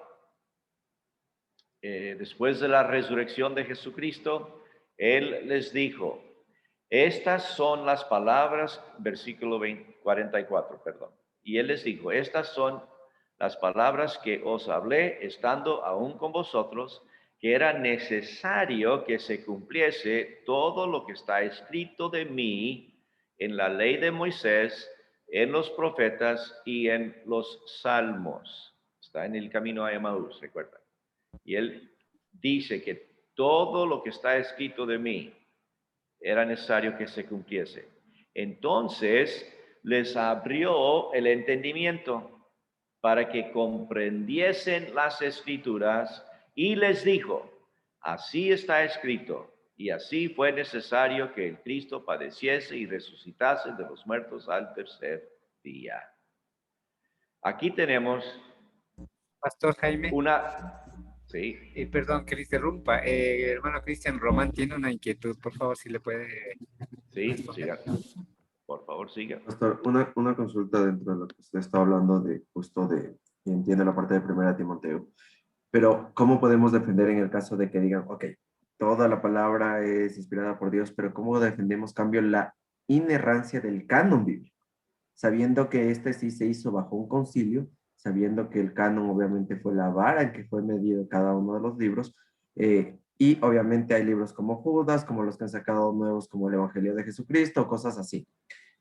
[SPEAKER 1] después de la resurrección de Jesucristo, Él les dijo, estas son las palabras, versículo 44, perdón. Y Él les dijo, estas son las palabras que os hablé estando aún con vosotros, que era necesario que se cumpliese todo lo que está escrito de mí en la ley de Moisés, en los profetas y en los salmos. Está en el camino a Emaús, recuerda. Y él dice que todo lo que está escrito de mí era necesario que se cumpliese. Entonces les abrió el entendimiento para que comprendiesen las escrituras y les dijo, así está escrito, y así fue necesario que el Cristo padeciese y resucitase de los muertos al tercer día. Aquí tenemos
[SPEAKER 4] Pastor Jaime.
[SPEAKER 1] Sí.
[SPEAKER 4] Perdón que le interrumpa. Hermano Cristian Román tiene una inquietud. Por favor, si le puede...
[SPEAKER 1] Sí, siga. Por favor, siga.
[SPEAKER 8] Pastor, una consulta dentro de lo que usted está hablando de justo de, y entiende la parte de 1 Timoteo, pero ¿cómo podemos defender en el caso de que digan, ok, toda la palabra es inspirada por Dios, pero ¿cómo defendemos, cambio, la inerrancia del canon bíblico? Sabiendo que este sí se hizo bajo un concilio, sabiendo que el canon obviamente fue la vara en que fue medido cada uno de los libros, y obviamente hay libros como Judas, como los que han sacado nuevos, como el Evangelio de Jesucristo, cosas así,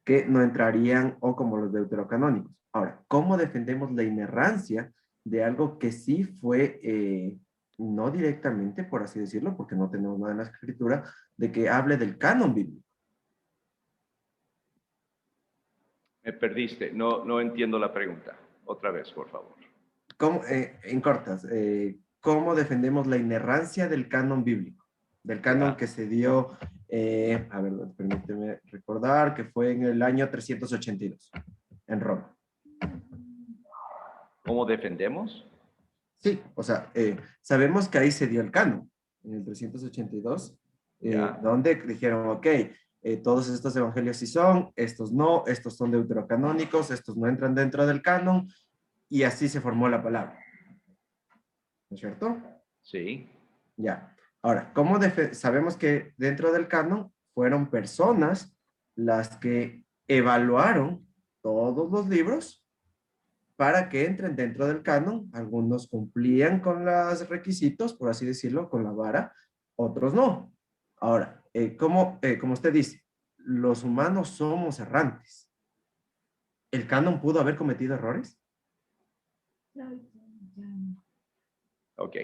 [SPEAKER 8] que no entrarían, o como los deuterocanónicos. Ahora, ¿cómo defendemos la inerrancia de algo que sí fue, no directamente, por así decirlo, porque no tenemos nada en la escritura, de que hable del canon bíblico?
[SPEAKER 1] Me perdiste, no entiendo la pregunta. Otra vez, por favor.
[SPEAKER 8] ¿Cómo, en cortas, cómo defendemos la inerrancia del canon bíblico? Del canon que se dio, a ver, permíteme recordar, que fue en el año 382, en Roma.
[SPEAKER 1] ¿Cómo defendemos?
[SPEAKER 8] Sí, o sea, sabemos que ahí se dio el canon, en el 382, donde dijeron, ok, todos estos evangelios sí son, estos no, estos son deuterocanónicos, estos no entran dentro del canon, y así se formó la palabra. ¿no es cierto?
[SPEAKER 1] Sí.
[SPEAKER 8] Ya. Ahora, ¿cómo sabemos que dentro del canon fueron personas las que evaluaron todos los libros para que entren dentro del canon? Algunos cumplían con los requisitos, por así decirlo, con la vara, otros no. Ahora, como usted dice, los humanos somos errantes. ¿El canon pudo haber cometido errores?
[SPEAKER 1] Ok.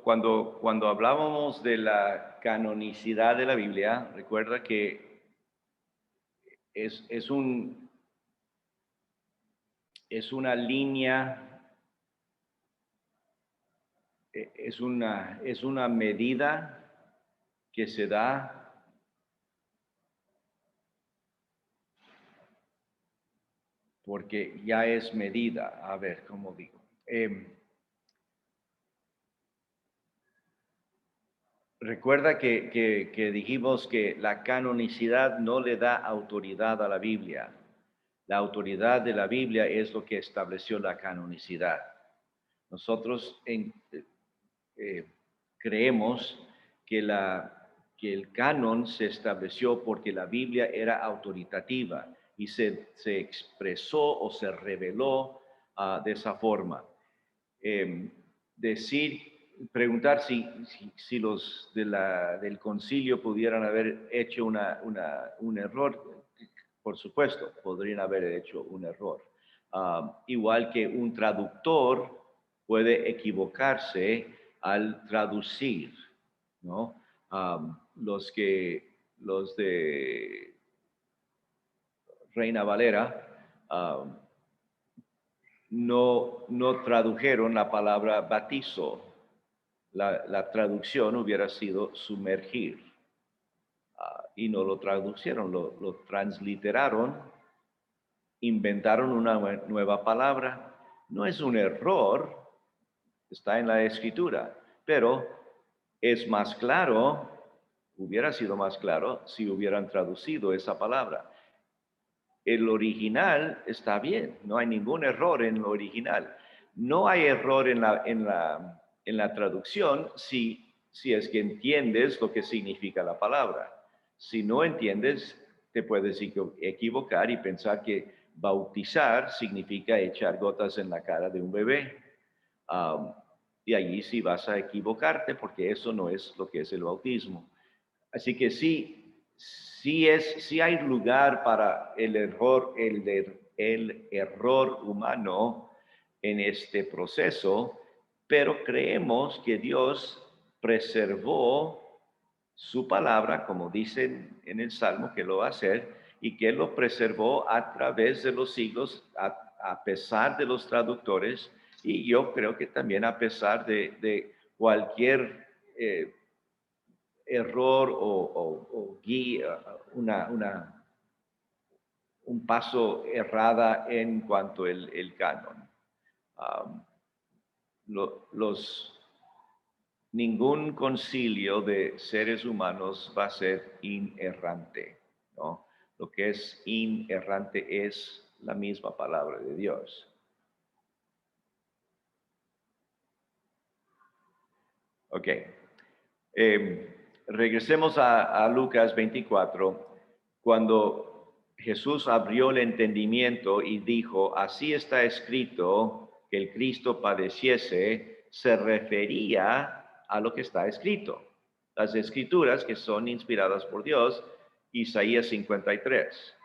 [SPEAKER 1] Cuando hablábamos de la canonicidad de la Biblia, recuerda que es una línea, es una medida que se da porque ya es medida. A ver, ¿cómo digo? Recuerda que dijimos que la canonicidad no le da autoridad a la Biblia. La autoridad de la Biblia es lo que estableció la canonicidad. Nosotros creemos que el canon se estableció porque la Biblia era autoritativa y se expresó o se reveló de esa forma. Preguntar si los del concilio pudieran haber hecho un error, por supuesto, podrían haber hecho un error. Igual que un traductor puede equivocarse al traducir, ¿no? Los de Reina Valera no tradujeron la palabra bautizo. La traducción hubiera sido sumergir. Y no lo traducieron, lo transliteraron, inventaron una nueva palabra. No es un error, está en la escritura, pero es más claro, hubiera sido más claro si hubieran traducido esa palabra. El original está bien, no hay ningún error en lo original. No hay error en la traducción si es que entiendes lo que significa la palabra. Si no entiendes, te puedes equivocar y pensar que bautizar significa echar gotas en la cara de un bebé. Y allí sí vas a equivocarte porque eso no es lo que es el bautismo. Así que sí hay lugar para el error humano en este proceso, pero creemos que Dios preservó su palabra, como dicen en el Salmo que lo va a hacer, y que lo preservó a través de los siglos, a pesar de los traductores, y yo creo que también a pesar de cualquier error o guía, un paso errada en cuanto el canon. Ningún concilio de seres humanos va a ser inerrante, ¿no? Lo que es inerrante es la misma palabra de Dios. Ok. Regresemos a Lucas 24, cuando Jesús abrió el entendimiento y dijo, así está escrito que el Cristo padeciese, se refería a lo que está escrito. Las escrituras que son inspiradas por Dios, Isaías 53.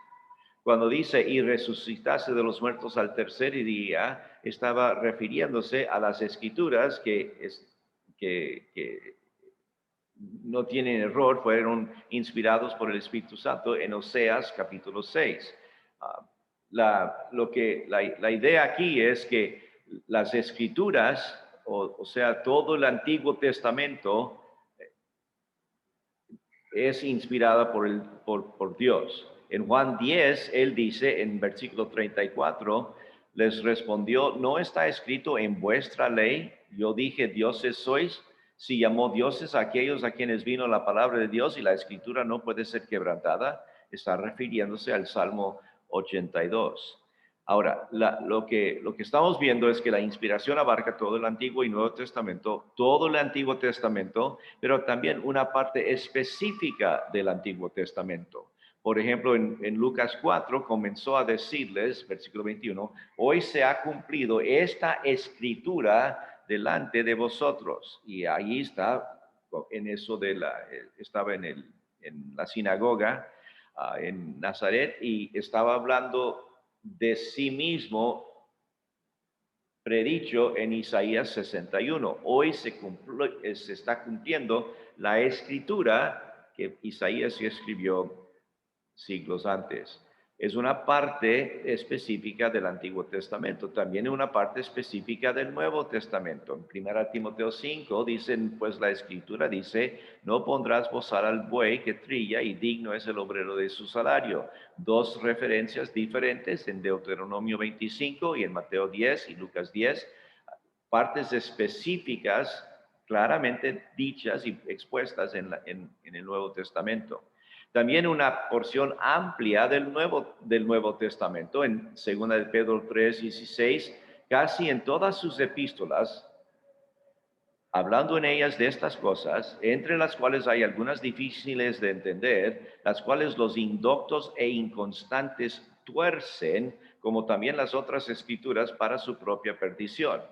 [SPEAKER 1] Cuando dice, y resucitase de los muertos al tercer día, estaba refiriéndose a las escrituras que no tienen error, fueron inspirados por el Espíritu Santo en Oseas capítulo 6. La idea aquí es que las escrituras, o sea, todo el Antiguo Testamento es inspirada por Dios. En Juan 10, él dice en versículo 34, les respondió, ¿no está escrito en vuestra ley? Yo dije, dioses sois. Si llamó dioses a aquellos a quienes vino la palabra de Dios y la escritura no puede ser quebrantada, está refiriéndose al Salmo 82. Ahora, lo que estamos viendo es que la inspiración abarca todo el Antiguo y Nuevo Testamento, todo el Antiguo Testamento, pero también una parte específica del Antiguo Testamento. Por ejemplo, en Lucas 4 comenzó a decirles, versículo 21, hoy se ha cumplido esta escritura delante de vosotros. Y ahí está, en eso estaba en la sinagoga en Nazaret y estaba hablando de sí mismo predicho en Isaías 61. Hoy se está cumpliendo la escritura que Isaías escribió siglos antes. Es una parte específica del Antiguo Testamento, también una parte específica del Nuevo Testamento. En 1 Timoteo 5 dicen, pues la Escritura dice, no pondrás bozar al buey que trilla y digno es el obrero de su salario. Dos referencias diferentes en Deuteronomio 25 y en Mateo 10 y Lucas 10, partes específicas claramente dichas y expuestas en el Nuevo Testamento. También una porción amplia del Nuevo Testamento, en 2 de Pedro 3:16, casi en todas sus epístolas, hablando en ellas de estas cosas, entre las cuales hay algunas difíciles de entender, las cuales los indoctos e inconstantes tuercen, como también las otras escrituras para su propia perdición.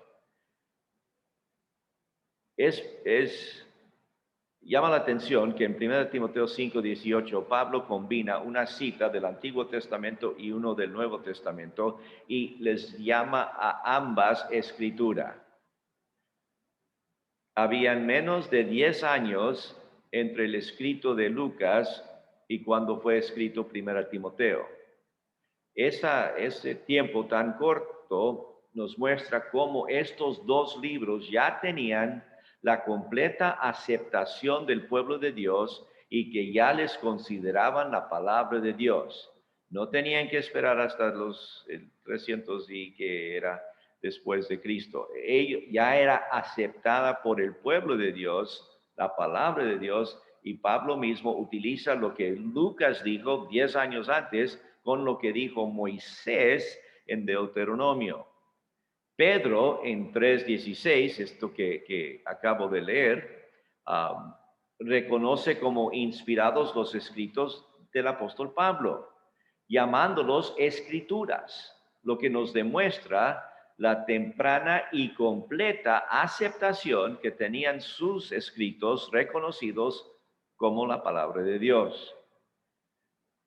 [SPEAKER 1] Llama la atención que en 1 Timoteo 5:18 Pablo combina una cita del Antiguo Testamento y uno del Nuevo Testamento y les llama a ambas escritura. Habían menos de 10 años entre el escrito de Lucas y cuando fue escrito 1 Timoteo. Ese tiempo tan corto nos muestra cómo estos dos libros ya tenían la completa aceptación del pueblo de Dios y que ya les consideraban la palabra de Dios. No tenían que esperar hasta los 300 y que era después de Cristo. Ya era aceptada por el pueblo de Dios, la palabra de Dios, y Pablo mismo utiliza lo que Lucas dijo 10 años antes con lo que dijo Moisés en Deuteronomio. Pedro en 3:16, esto que acabo de leer, reconoce como inspirados los escritos del apóstol Pablo, llamándolos escrituras, lo que nos demuestra la temprana y completa aceptación que tenían sus escritos reconocidos como la palabra de Dios.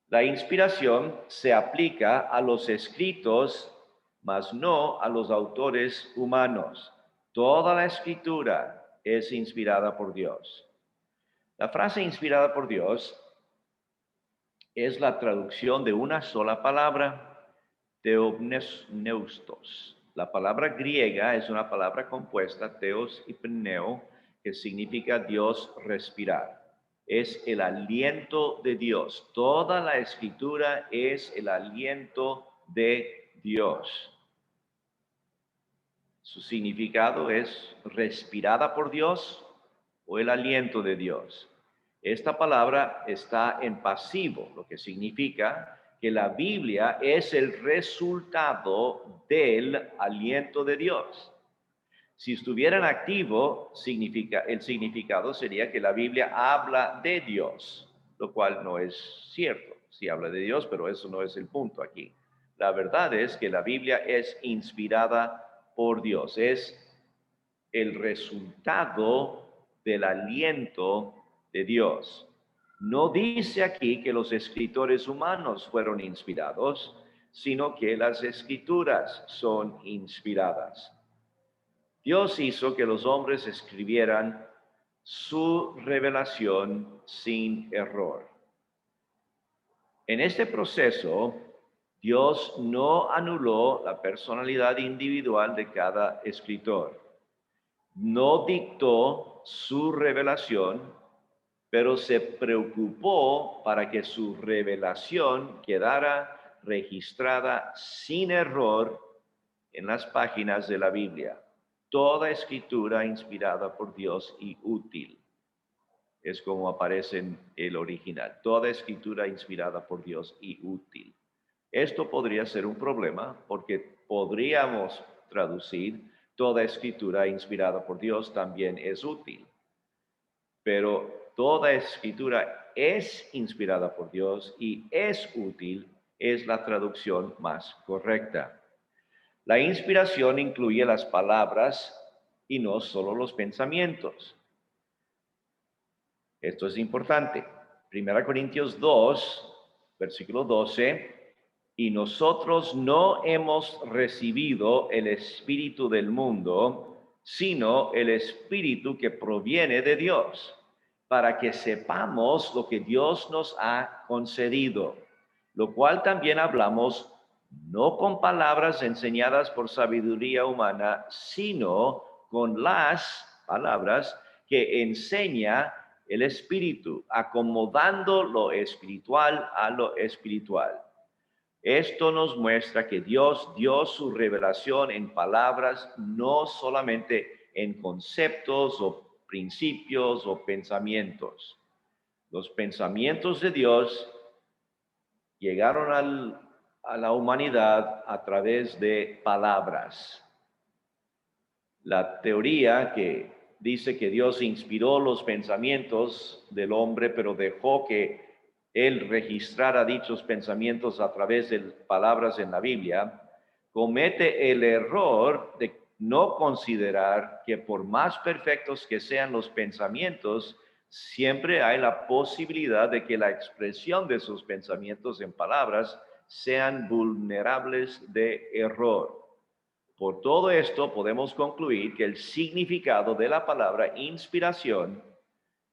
[SPEAKER 1] La inspiración se aplica a los escritos, mas no a los autores humanos. Toda la escritura es inspirada por Dios. La frase inspirada por Dios es la traducción de una sola palabra, theopneustos. La palabra griega es una palabra compuesta, theos y pneu, que significa Dios respirar. Es el aliento de Dios. Toda la escritura es el aliento de Dios. Su significado es respirada por Dios o el aliento de Dios. Esta palabra está en pasivo, lo que significa que la Biblia es el resultado del aliento de Dios. Si estuviera en activo, el significado sería que la Biblia habla de Dios, lo cual no es cierto. Sí habla de Dios, pero eso no es el punto aquí. La verdad es que la Biblia es inspirada por Dios, es el resultado del aliento de Dios. No dice aquí que los escritores humanos fueron inspirados, sino que las escrituras son inspiradas. Dios hizo que los hombres escribieran su revelación sin error. En este proceso, Dios no anuló la personalidad individual de cada escritor. No dictó su revelación, pero se preocupó para que su revelación quedara registrada sin error en las páginas de la Biblia. Toda escritura inspirada por Dios y útil. Es como aparece en el original. Toda escritura inspirada por Dios y útil. Esto podría ser un problema porque podríamos traducir toda escritura inspirada por Dios también es útil. Pero toda escritura es inspirada por Dios y es útil, es la traducción más correcta. La inspiración incluye las palabras y no solo los pensamientos. Esto es importante. 1 Corintios 2, versículo 12. Y nosotros no hemos recibido el espíritu del mundo, sino el espíritu que proviene de Dios, para que sepamos lo que Dios nos ha concedido, lo cual también hablamos no con palabras enseñadas por sabiduría humana, sino con las palabras que enseña el Espíritu, acomodando lo espiritual a lo espiritual. Esto nos muestra que Dios dio su revelación en palabras, no solamente en conceptos o principios o pensamientos. Los pensamientos de Dios llegaron a la humanidad a través de palabras. La teoría que dice que Dios inspiró los pensamientos del hombre, pero dejó que Él registrara dichos pensamientos a través de palabras en la Biblia, comete el error de no considerar que por más perfectos que sean los pensamientos, siempre hay la posibilidad de que la expresión de sus pensamientos en palabras sean vulnerables de error. Por todo esto podemos concluir que el significado de la palabra inspiración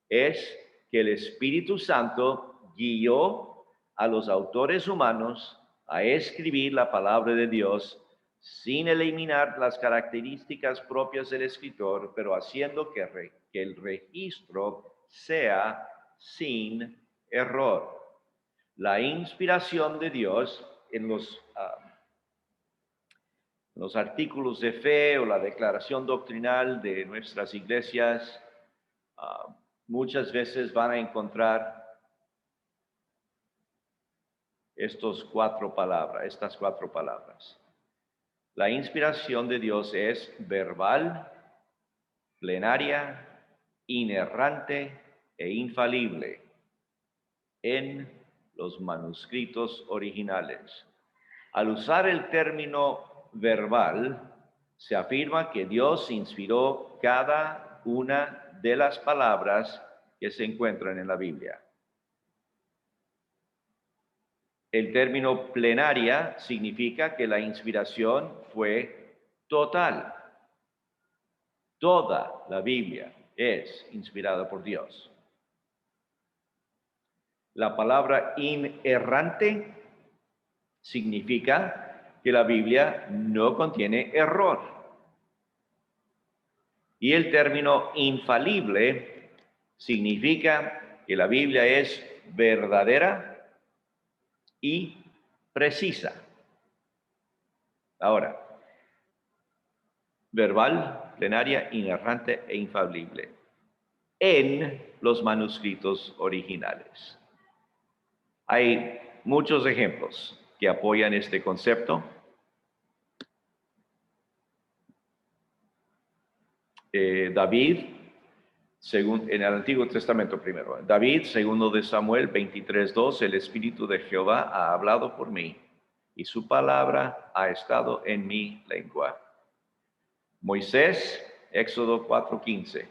[SPEAKER 1] es que el Espíritu Santo guió a los autores humanos a escribir la palabra de Dios sin eliminar las características propias del escritor, pero haciendo que el registro sea sin error. La inspiración de Dios en los artículos de fe o la declaración doctrinal de nuestras iglesias, muchas veces van a encontrar estas cuatro palabras. La inspiración de Dios es verbal, plenaria, inerrante e infalible en los manuscritos originales. Al usar el término verbal, se afirma que Dios inspiró cada una de las palabras que se encuentran en la Biblia. El término plenaria significa que la inspiración fue total. Toda la Biblia es inspirada por Dios. La palabra inerrante significa que la Biblia no contiene error. Y el término infalible significa que la Biblia es verdadera y precisa. Ahora, verbal, plenaria, inerrante e infalible en los manuscritos originales. Hay muchos ejemplos que apoyan este concepto. David, en el Antiguo Testamento primero. David, segundo de Samuel 23:2, el Espíritu de Jehová ha hablado por mí y su palabra ha estado en mi lengua. Moisés, Éxodo 4:15.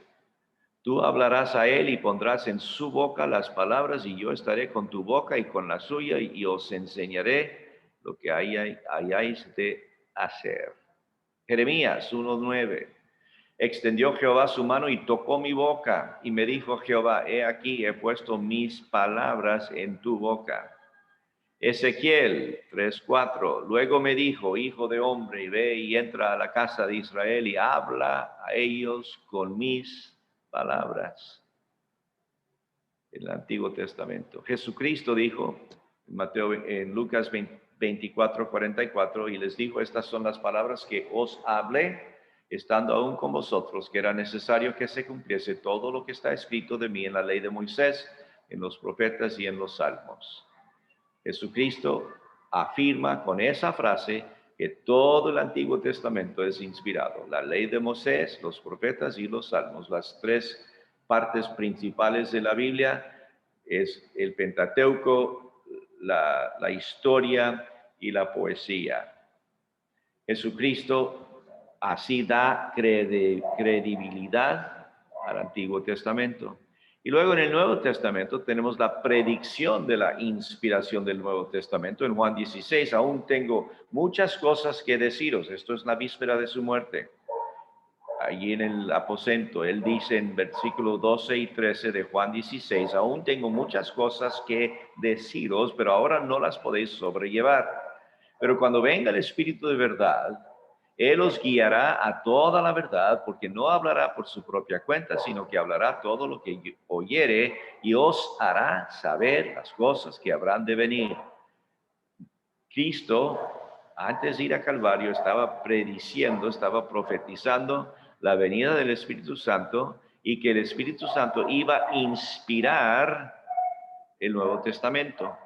[SPEAKER 1] Tú hablarás a él y pondrás en su boca las palabras y yo estaré con tu boca y con la suya y os enseñaré lo que hayáis de hacer. Jeremías 1:9. Extendió Jehová su mano y tocó mi boca y me dijo Jehová, he aquí he puesto mis palabras en tu boca. Ezequiel 3:4. Luego me dijo, hijo de hombre, ve y entra a la casa de Israel y habla a ellos con mis palabras. En el Antiguo Testamento. Jesucristo dijo en Lucas 24:44 y les dijo, estas son las palabras que os hablé estando aún con vosotros, que era necesario que se cumpliese todo lo que está escrito de mí en la ley de Moisés, en los profetas y en los salmos. Jesucristo afirma con esa frase que todo el Antiguo Testamento es inspirado. La ley de Moisés, los profetas y los salmos, las tres partes principales de la Biblia, es el Pentateuco, la historia y la poesía. Jesucristo así da credibilidad al Antiguo Testamento. Y luego en el Nuevo Testamento tenemos la predicción de la inspiración del Nuevo Testamento. En Juan 16, aún tengo muchas cosas que deciros. Esto es la víspera de su muerte. Allí en el aposento, él dice en versículos 12 y 13 de Juan 16, aún tengo muchas cosas que deciros, pero ahora no las podéis sobrellevar. Pero cuando venga el Espíritu de verdad, Él os guiará a toda la verdad, porque no hablará por su propia cuenta, sino que hablará todo lo que oyere y os hará saber las cosas que habrán de venir. Cristo, antes de ir a Calvario, estaba prediciendo, estaba profetizando la venida del Espíritu Santo y que el Espíritu Santo iba a inspirar el Nuevo Testamento.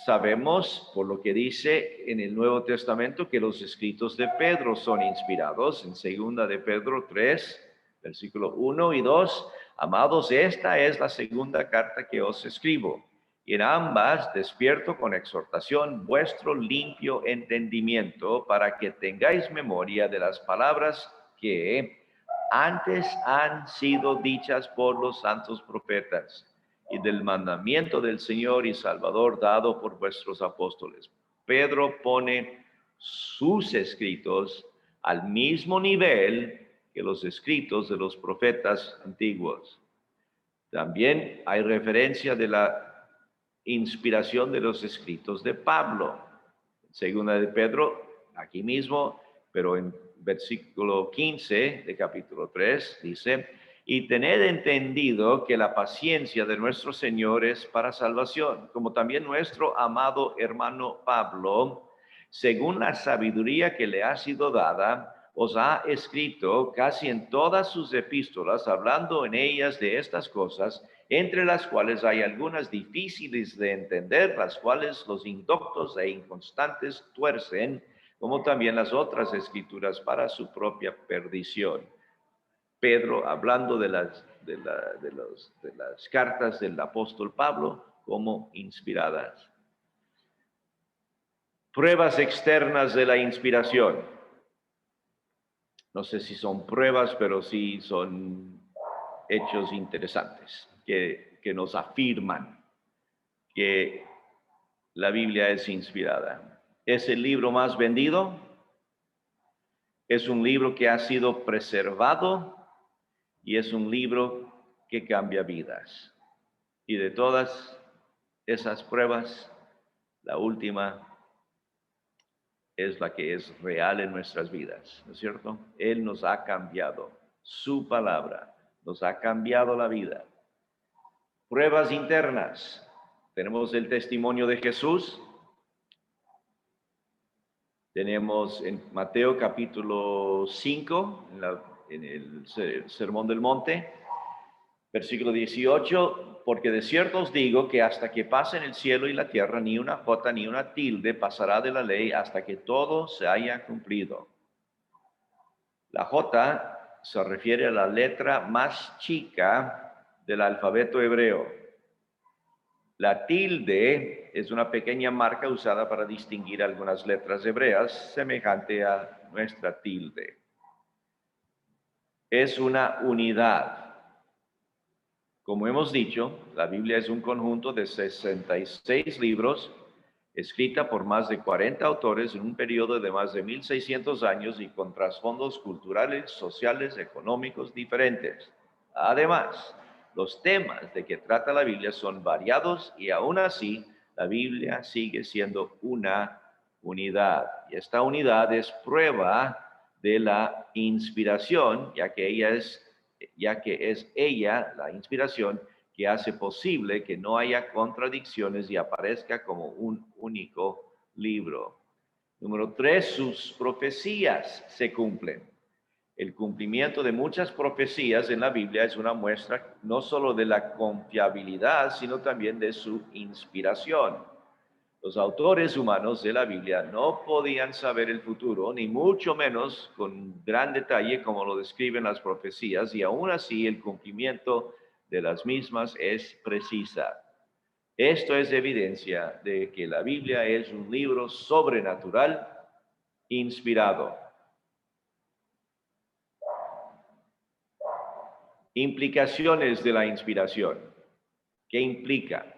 [SPEAKER 1] Sabemos, por lo que dice en el Nuevo Testamento, que los escritos de Pedro son inspirados. En 2 de Pedro 3, versículo 1 y 2, amados, esta es la segunda carta que os escribo. Y en ambas despierto con exhortación vuestro limpio entendimiento para que tengáis memoria de las palabras que antes han sido dichas por los santos profetas y del mandamiento del Señor y Salvador dado por vuestros apóstoles. Pedro pone sus escritos al mismo nivel que los escritos de los profetas antiguos. También hay referencia de la inspiración de los escritos de Pablo. Segunda de Pedro, aquí mismo, pero en versículo 15 de capítulo 3, dice: y tened entendido que la paciencia de nuestro Señor es para salvación, como también nuestro amado hermano Pablo, según la sabiduría que le ha sido dada, os ha escrito casi en todas sus epístolas, hablando en ellas de estas cosas, entre las cuales hay algunas difíciles de entender, las cuales los indoctos e inconstantes tuercen, como también las otras escrituras para su propia perdición. Pedro, hablando de las cartas del apóstol Pablo como inspiradas. Pruebas externas de la inspiración. No sé si son pruebas, pero sí son hechos interesantes que nos afirman que la Biblia es inspirada. ¿Es el libro más vendido? ¿Es un libro que ha sido preservado? Y es un libro que cambia vidas. Y de todas esas pruebas, la última es la que es real en nuestras vidas, ¿no es cierto? Él nos ha cambiado. Su palabra nos ha cambiado la vida. Pruebas internas. Tenemos el testimonio de Jesús. Tenemos en Mateo capítulo 5, en el Sermón del Monte, versículo 18, porque de cierto os digo que hasta que pasen el cielo y la tierra, ni una jota ni una tilde pasará de la ley hasta que todo se haya cumplido. La jota se refiere a la letra más chica del alfabeto hebreo. La tilde es una pequeña marca usada para distinguir algunas letras hebreas, semejante a nuestra tilde. Es una unidad. Como hemos dicho, la Biblia es un conjunto de 66 libros, escrita por más de 40 autores en un periodo de más de 1600 años y con trasfondos culturales, sociales, económicos diferentes. Además, los temas de que trata la Biblia son variados y aún así la Biblia sigue siendo una unidad. Y esta unidad es prueba de la inspiración, ya que es ella, la inspiración, que hace posible que no haya contradicciones y aparezca como un único libro. Número 3, sus profecías se cumplen. El cumplimiento de muchas profecías en la Biblia es una muestra no solo de la confiabilidad, sino también de su inspiración. Los autores humanos de la Biblia no podían saber el futuro, ni mucho menos con gran detalle como lo describen las profecías, y aún así el cumplimiento de las mismas es precisa. Esto es evidencia de que la Biblia es un libro sobrenatural inspirado. Implicaciones de la inspiración. ¿Qué implica?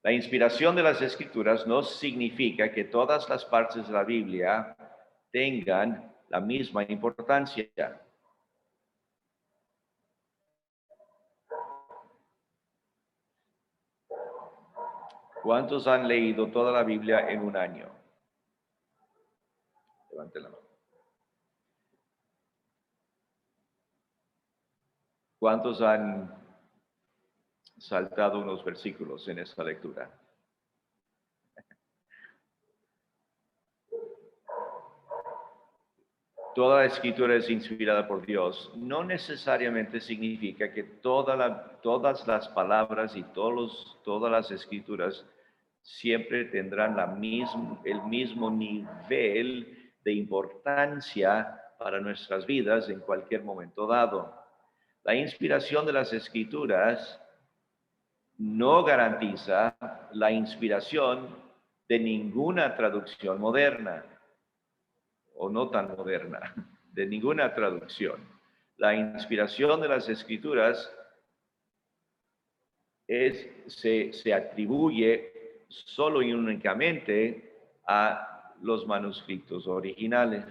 [SPEAKER 1] La inspiración de las Escrituras no significa que todas las partes de la Biblia tengan la misma importancia. ¿Cuántos han leído toda la Biblia en un año? Levanten la mano. ¿Cuántos han saltado unos versículos en esta lectura? Toda la escritura es inspirada por Dios. No necesariamente significa que todas las palabras y todas las escrituras siempre tendrán el mismo nivel de importancia para nuestras vidas en cualquier momento dado. La inspiración de las escrituras no garantiza la inspiración de ninguna traducción moderna, o no tan moderna, de ninguna traducción. La inspiración de las Escrituras se atribuye solo y únicamente a los manuscritos originales.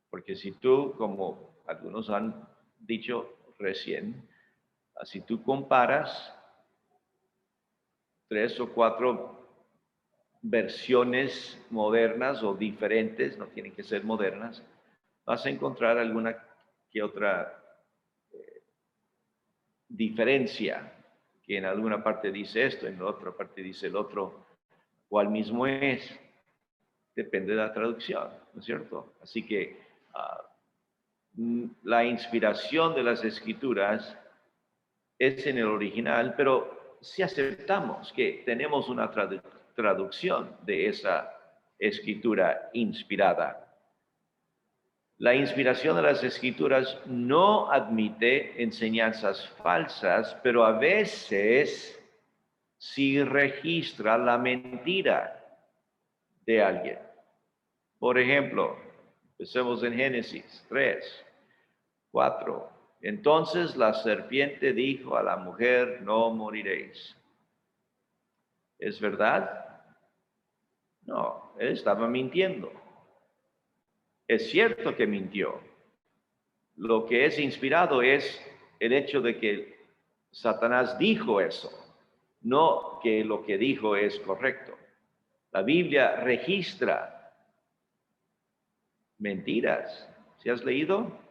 [SPEAKER 1] Porque si tú, como algunos han dicho recién, si tú comparas 3 o 4 versiones modernas o diferentes, no tienen que ser modernas, vas a encontrar alguna que otra diferencia, que en alguna parte dice esto, en otra parte dice el otro, cuál mismo es, depende de la traducción, ¿no es cierto? Así que la inspiración de las escrituras es en el original, pero si aceptamos que tenemos una traducción de esa escritura inspirada. La inspiración de las escrituras no admite enseñanzas falsas, pero a veces sí registra la mentira de alguien. Por ejemplo, empecemos en Génesis 3, 4. Entonces la serpiente dijo a la mujer, no moriréis. ¿Es verdad? No, él estaba mintiendo. Es cierto que mintió. Lo que es inspirado es el hecho de que Satanás dijo eso, no que lo que dijo es correcto. La Biblia registra mentiras. ¿Sí has leído?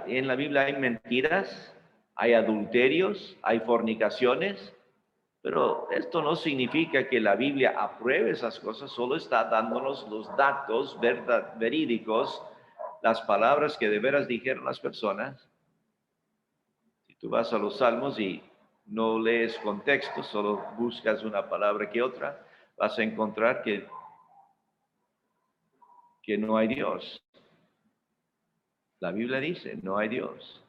[SPEAKER 1] En la Biblia hay mentiras, hay adulterios, hay fornicaciones, pero esto no significa que la Biblia apruebe esas cosas, solo está dándonos los datos verídicos, las palabras que de veras dijeron las personas. Si tú vas a los Salmos y no lees contexto, solo buscas una palabra que otra, vas a encontrar que no hay Dios. La Biblia dice, no hay Dios.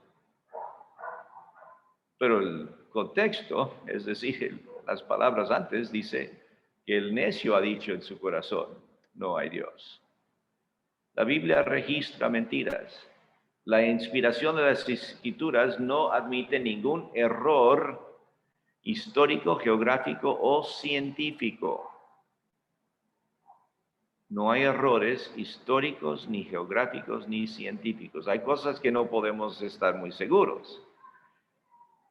[SPEAKER 1] Pero el contexto, es decir, las palabras antes, dice que el necio ha dicho en su corazón, no hay Dios. La Biblia registra mentiras. La inspiración de las escrituras no admite ningún error histórico, geográfico o científico. No hay errores históricos, ni geográficos, ni científicos. Hay cosas que no podemos estar muy seguros.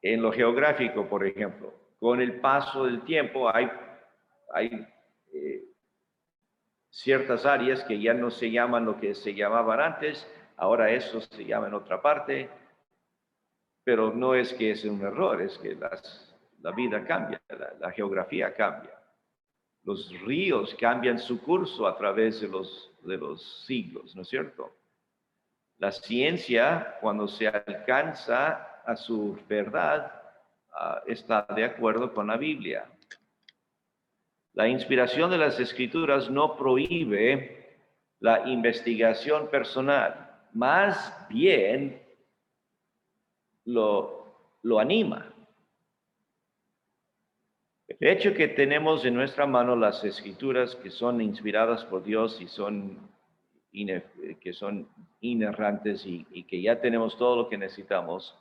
[SPEAKER 1] En lo geográfico, por ejemplo, con el paso del tiempo hay ciertas áreas que ya no se llaman lo que se llamaban antes, ahora eso se llama en otra parte, pero no es que es un error, es que la vida cambia, la geografía cambia. Los ríos cambian su curso a través de los siglos, ¿no es cierto? La ciencia, cuando se alcanza a su verdad, está de acuerdo con la Biblia. La inspiración de las Escrituras no prohíbe la investigación personal, más bien lo anima. El hecho que tenemos en nuestra mano las Escrituras que son inspiradas por Dios y que son inerrantes y que ya tenemos todo lo que necesitamos,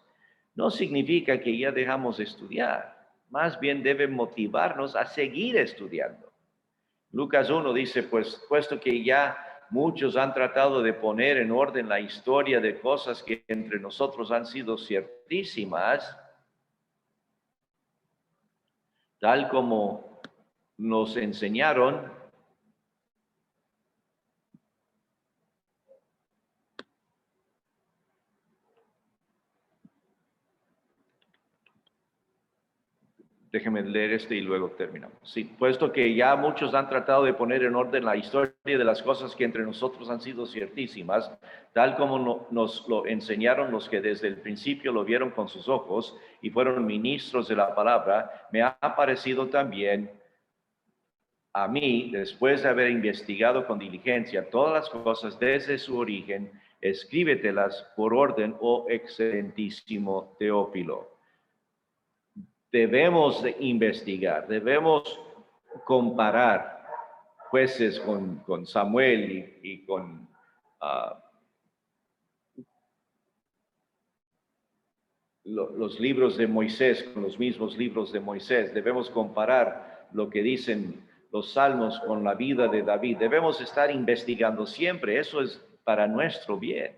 [SPEAKER 1] no significa que ya dejamos de estudiar. Más bien debe motivarnos a seguir estudiando. Lucas 1 dice, pues, puesto que ya muchos han tratado de poner en orden la historia de cosas que entre nosotros han sido ciertísimas, tal como nos enseñaron, déjeme leer y luego terminamos. Sí, puesto que ya muchos han tratado de poner en orden la historia de las cosas que entre nosotros han sido ciertísimas, tal como nos lo enseñaron los que desde el principio lo vieron con sus ojos y fueron ministros de la palabra, me ha parecido también a mí, después de haber investigado con diligencia todas las cosas desde su origen, escríbetelas por orden, oh excelentísimo Teófilo. Debemos de investigar, debemos comparar jueces con Samuel y con los libros de Moisés, con los mismos libros de Moisés. Debemos comparar lo que dicen los salmos con la vida de David. Debemos estar investigando siempre, eso es para nuestro bien.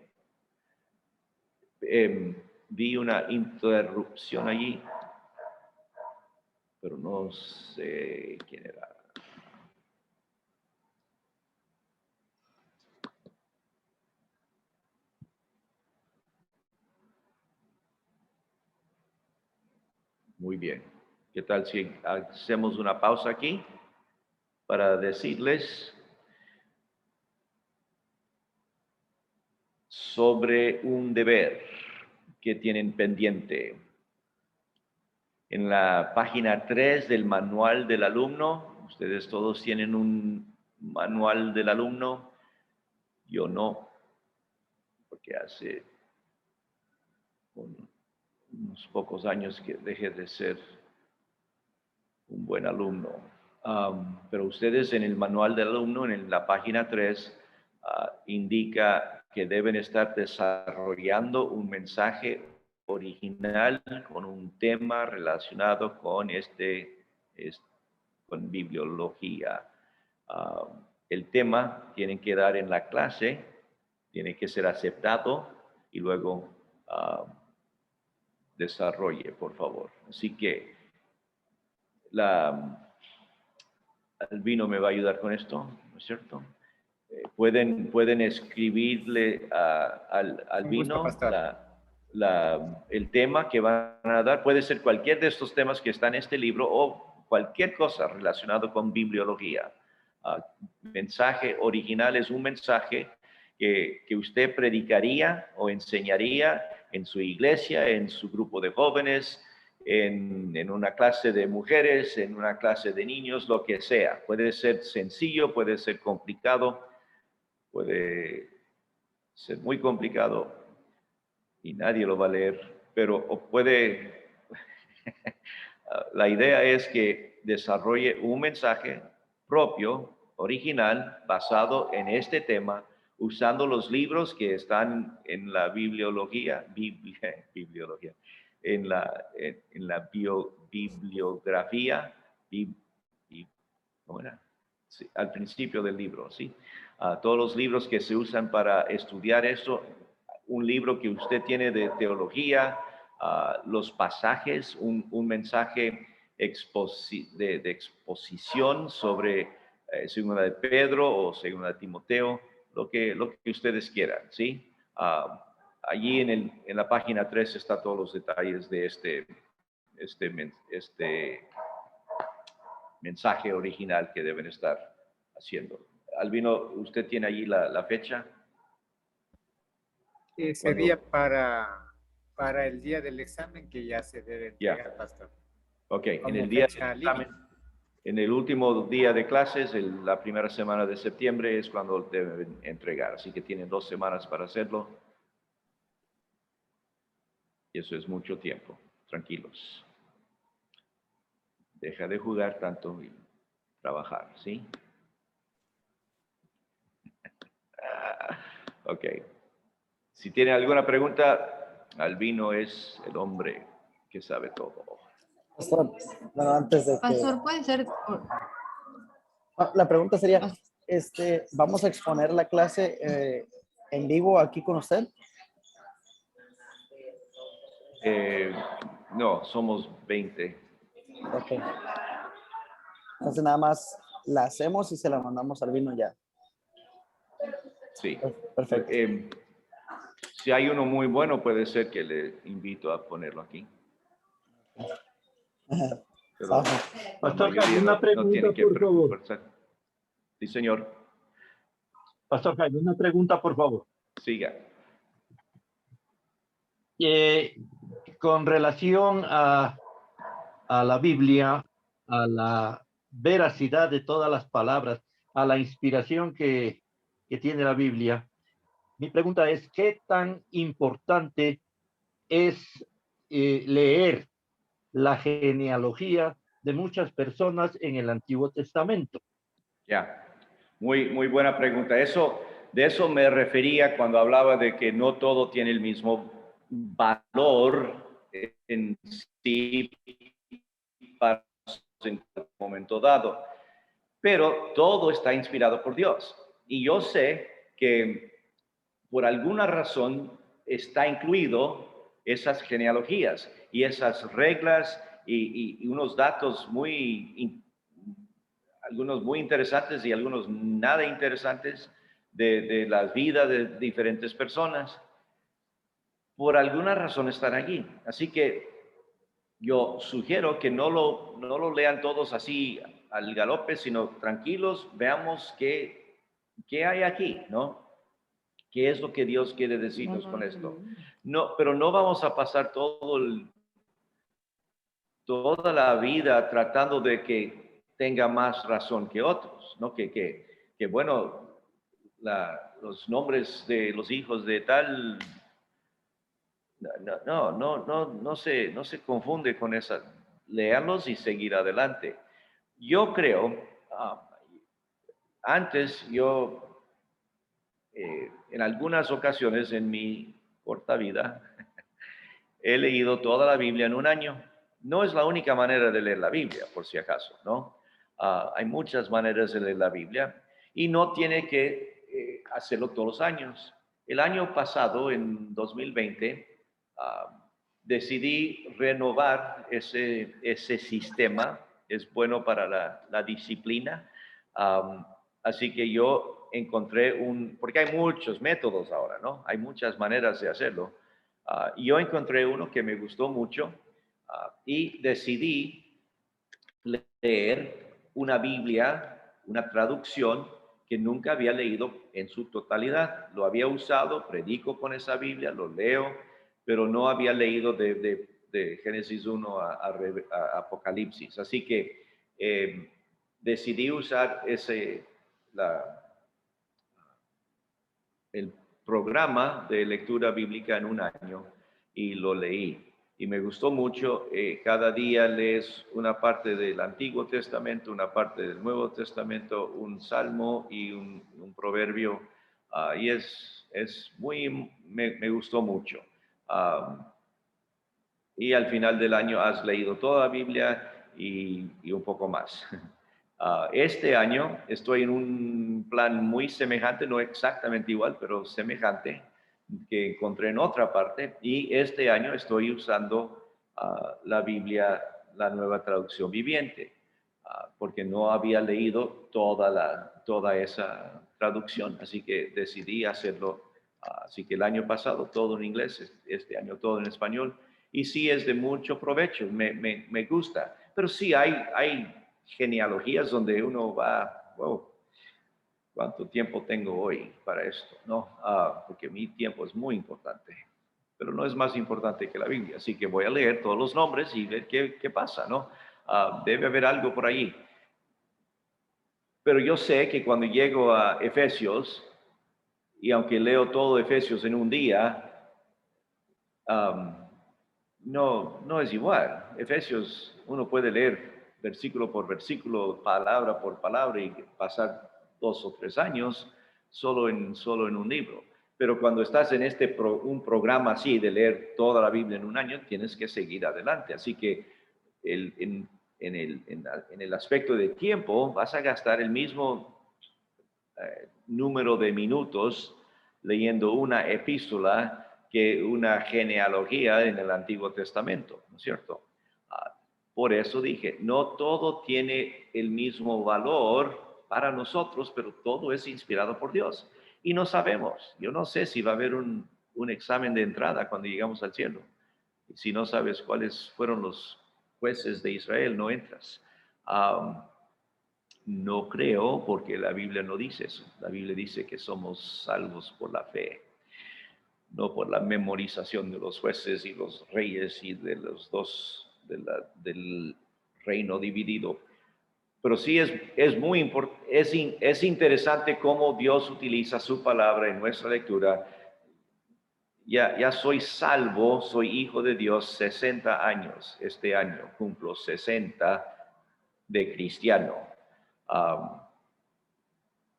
[SPEAKER 1] Vi una interrupción allí, pero no sé quién era. Muy bien. ¿Qué tal si hacemos una pausa aquí para decirles sobre un deber que tienen pendiente? En la página 3 del manual del alumno, ustedes todos tienen un manual del alumno, yo no, porque hace unos pocos años que dejé de ser un buen alumno. Pero ustedes en el manual del alumno, en la página 3, indica que deben estar desarrollando un mensaje original con un tema relacionado con con bibliología. El tema tienen que dar en la clase, tiene que ser aceptado y luego desarrolle, por favor. Así que Albino me va a ayudar con esto, ¿no es cierto? Pueden escribirle al Albino el tema que van a dar. Puede ser cualquier de estos temas que están en este libro o cualquier cosa relacionado con bibliología. Mensaje original es un mensaje que usted predicaría o enseñaría en su iglesia, en su grupo de jóvenes, en una clase de mujeres, en una clase de niños, lo que sea. Puede ser sencillo, puede ser complicado, puede ser muy complicado y nadie lo va a leer, pero la idea es que desarrolle un mensaje propio, original, basado en este tema, usando los libros que están en la bibliografía, ¿cómo era? Sí, al principio del libro, ¿sí? Todos los libros que se usan para estudiar esto, un libro que usted tiene de teología, los pasajes, un mensaje de exposición sobre Segunda de Pedro o Segunda de Timoteo, lo que ustedes quieran, ¿sí? Allí en la página 3 está todos los detalles de este mensaje original que deben estar haciendo. Albino, ¿usted tiene allí la fecha?
[SPEAKER 4] Sería para el día del examen que ya se debe entregar, pastor.
[SPEAKER 1] Ok, en el día del examen, En el último día de clases, la primera semana de septiembre, es cuando deben entregar. Así que tienen 2 semanas para hacerlo. Y eso es mucho tiempo. Tranquilos. Deja de jugar tanto y trabajar, ¿sí? Ok. Si tienen alguna pregunta, Albino es el hombre que sabe todo.
[SPEAKER 9] Pastor, bueno, antes de que...
[SPEAKER 10] Pastor, puede ser...
[SPEAKER 9] La pregunta sería, ¿vamos a exponer la clase en vivo aquí con usted?
[SPEAKER 1] No, somos 20.
[SPEAKER 9] Ok. Entonces nada más la hacemos y se la mandamos al Albino ya.
[SPEAKER 1] Sí.
[SPEAKER 9] Perfecto.
[SPEAKER 1] Si hay uno muy bueno, puede ser que le invito a ponerlo aquí. Pero
[SPEAKER 11] Pastor, hay una pregunta, por favor.
[SPEAKER 1] Sí, señor.
[SPEAKER 11] Pastor, hay una pregunta, por favor.
[SPEAKER 1] Siga.
[SPEAKER 11] Con relación a la Biblia, a la veracidad de todas las palabras, a la inspiración que tiene la Biblia, mi pregunta es, ¿qué tan importante es leer la genealogía de muchas personas en el Antiguo Testamento?
[SPEAKER 1] Ya, muy buena pregunta. De eso me refería cuando hablaba de que no todo tiene el mismo valor en sí para en un momento dado. Pero todo está inspirado por Dios. Y yo sé que por alguna razón está incluido esas genealogías y esas reglas y unos datos algunos muy interesantes y algunos nada interesantes de las vidas de diferentes personas. Por alguna razón están allí. Así que yo sugiero que no lo lean todos así al galope, sino tranquilos, veamos qué hay aquí, ¿no? ¿Qué es lo que Dios quiere decirnos con esto? No, pero no vamos a pasar toda la vida tratando de que tenga más razón que otros, ¿no? Que bueno, los nombres de los hijos de tal, no se confunde con esa. Léanlos y seguir adelante. Yo creo, antes yo, en algunas ocasiones en mi corta vida, he leído toda la Biblia en un año. No es la única manera de leer la Biblia, por si acaso, ¿no? Hay muchas maneras de leer la Biblia y no tiene que hacerlo todos los años. El año pasado, en 2020, decidí renovar ese sistema. Es bueno para la disciplina. Así que yo encontré porque hay muchos métodos ahora, ¿no? Hay muchas maneras de hacerlo. Yo encontré uno que me gustó mucho y decidí leer una Biblia, una traducción que nunca había leído en su totalidad. Lo había usado, predico con esa Biblia, lo leo, pero no había leído de Génesis 1 a Apocalipsis. Así que decidí usar el programa de lectura bíblica en un año y lo leí. Y me gustó mucho. Cada día lees una parte del Antiguo Testamento, una parte del Nuevo Testamento, un salmo y un proverbio. Y me gustó mucho. Y al final del año has leído toda la Biblia y un poco más. Este año estoy en un plan muy semejante, no exactamente igual, pero semejante, que encontré en otra parte. Y este año estoy usando la Biblia, la Nueva Traducción Viviente, porque no había leído toda esa traducción. Así que decidí hacerlo. Así que el año pasado todo en inglés, este año todo en español. Y sí es de mucho provecho, me gusta. Pero sí hay genealogías donde uno va, wow, ¿cuánto tiempo tengo hoy para esto? No, porque mi tiempo es muy importante, pero no es más importante que la Biblia. Así que voy a leer todos los nombres y ver qué pasa, ¿no? Debe haber algo por ahí. Pero yo sé que cuando llego a Efesios, y aunque leo todo Efesios en un día, no es igual. Efesios uno puede leer versículo por versículo, palabra por palabra y pasar 2 o 3 años solo en un libro. Pero cuando estás en un programa así de leer toda la Biblia en un año, tienes que seguir adelante. Así que en el aspecto de tiempo vas a gastar el mismo número de minutos leyendo una epístola que una genealogía en el Antiguo Testamento, ¿no es cierto? Por eso dije, no todo tiene el mismo valor para nosotros, pero todo es inspirado por Dios. Y no sabemos, yo no sé si va a haber un examen de entrada cuando llegamos al cielo. Y si no sabes cuáles fueron los jueces de Israel, no entras. No creo, porque la Biblia no dice eso. La Biblia dice que somos salvos por la fe, no por la memorización de los jueces y los reyes y de los dos del reino dividido. Pero sí es muy importante, es interesante cómo Dios utiliza su palabra en nuestra lectura. Ya soy salvo, soy hijo de Dios 60 años. Este año cumplo 60 de cristiano.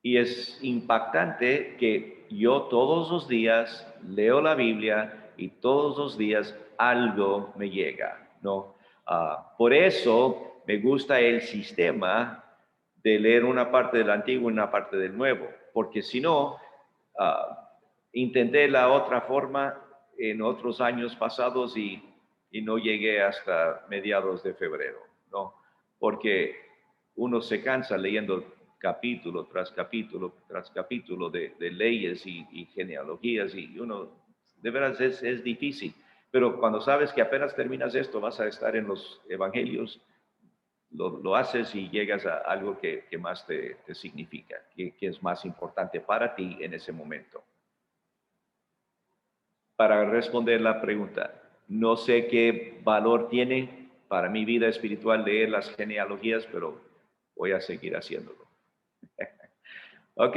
[SPEAKER 1] Y es impactante que yo todos los días leo la Biblia y todos los días algo me llega, ¿no? Por eso me gusta el sistema de leer una parte del Antiguo y una parte del Nuevo, porque si no, intenté la otra forma en otros años pasados y no llegué hasta mediados de febrero, ¿no? Porque uno se cansa leyendo capítulo tras capítulo tras capítulo de leyes y genealogías, y uno, de veras es difícil. Pero cuando sabes que apenas terminas esto, vas a estar en los evangelios, lo haces y llegas a algo que más te significa, que es más importante para ti en ese momento. Para responder la pregunta, no sé qué valor tiene para mi vida espiritual leer las genealogías, pero voy a seguir haciéndolo. Ok,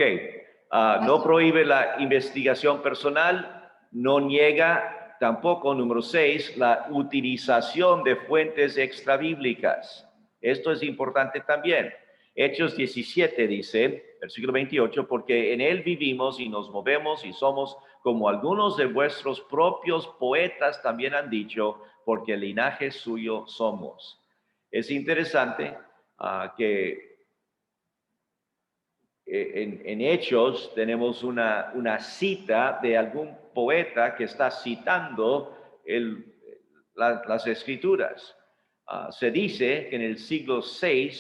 [SPEAKER 1] no prohíbe la investigación personal, no niega tampoco, número 6, la utilización de fuentes extrabíblicas. Esto es importante también. Hechos 17 dice, versículo 28, porque en él vivimos y nos movemos y somos como algunos de vuestros propios poetas también han dicho, porque el linaje suyo somos. Es interesante que en Hechos tenemos una cita de algún poeta que está citando las Escrituras. Se dice que en el siglo VI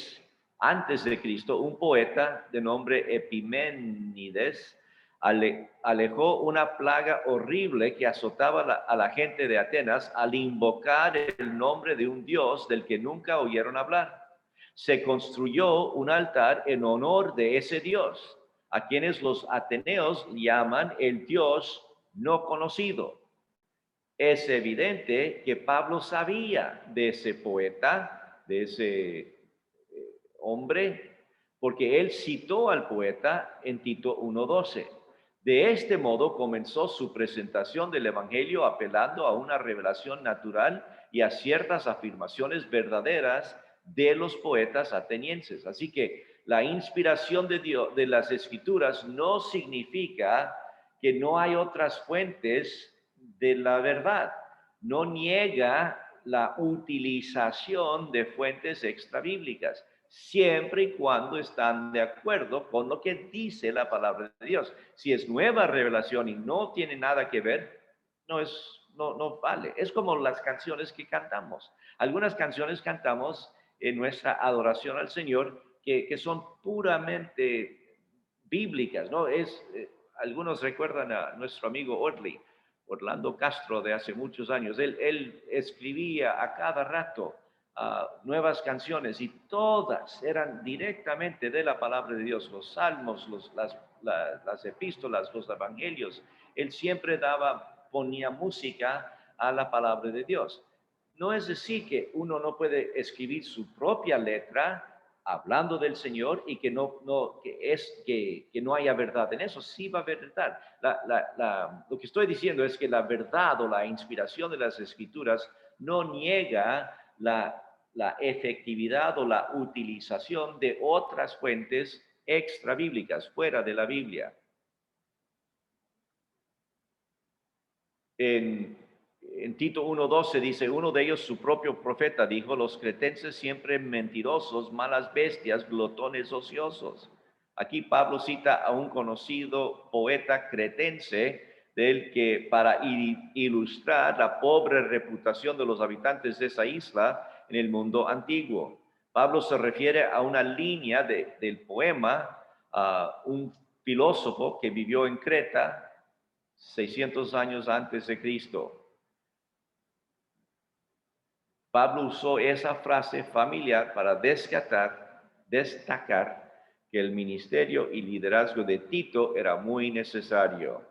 [SPEAKER 1] antes de Cristo, un poeta de nombre Epiménides alejó una plaga horrible que azotaba a la gente de Atenas al invocar el nombre de un dios del que nunca oyeron hablar. Se construyó un altar en honor de ese dios, a quienes los ateneos llaman el dios no conocido. Es evidente que Pablo sabía de ese poeta, de ese hombre, porque él citó al poeta en Tito 1:12. De este modo comenzó su presentación del Evangelio apelando a una revelación natural y a ciertas afirmaciones verdaderas de los poetas atenienses. Así que la inspiración de Dios, de las Escrituras, no significa que no hay otras fuentes de la verdad. No niega la utilización de fuentes extrabíblicas, siempre y cuando están de acuerdo con lo que dice la palabra de Dios. Si es nueva revelación y no tiene nada que ver, no vale. Es como las canciones que cantamos. Algunas canciones cantamos en nuestra adoración al Señor que son puramente bíblicas, ¿no? Algunos recuerdan a nuestro amigo Orlando Castro, de hace muchos años. Él escribía a cada rato nuevas canciones y todas eran directamente de la palabra de Dios, los salmos, las epístolas, los evangelios. Él siempre ponía música a la palabra de Dios. No es decir que uno no puede escribir su propia letra, hablando del Señor y que no haya verdad en eso. Sí va a haber verdad. Lo que estoy diciendo es que la verdad o la inspiración de las Escrituras no niega la efectividad o la utilización de otras fuentes extra bíblicas, fuera de la Biblia. En Tito 1:12 dice, uno de ellos, su propio profeta, dijo, los cretenses siempre mentirosos, malas bestias, glotones ociosos. Aquí Pablo cita a un conocido poeta cretense, del que para ilustrar la pobre reputación de los habitantes de esa isla en el mundo antiguo. Pablo se refiere a una línea del poema, a un filósofo que vivió en Creta 600 años antes de Cristo. Pablo usó esa frase familiar para destacar que el ministerio y liderazgo de Tito era muy necesario.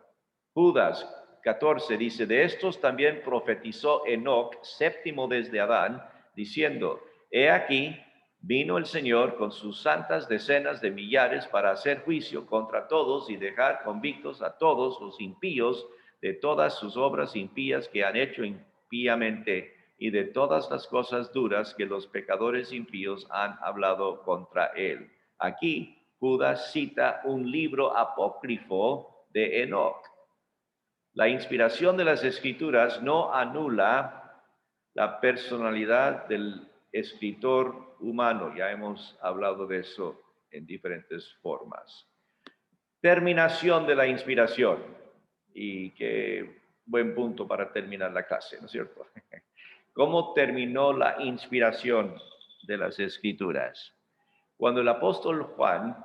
[SPEAKER 1] Judas 14 dice, de estos también profetizó Enoc, séptimo desde Adán, diciendo, he aquí, vino el Señor con sus santas decenas de millares para hacer juicio contra todos y dejar convictos a todos los impíos de todas sus obras impías que han hecho impíamente y de todas las cosas duras que los pecadores impíos han hablado contra él. Aquí Judas cita un libro apócrifo de Enoc. La inspiración de las Escrituras no anula la personalidad del escritor humano. Ya hemos hablado de eso en diferentes formas. Terminación de la inspiración. Y qué buen punto para terminar la clase, ¿no es cierto? ¿Cómo terminó la inspiración de las Escrituras? Cuando el apóstol Juan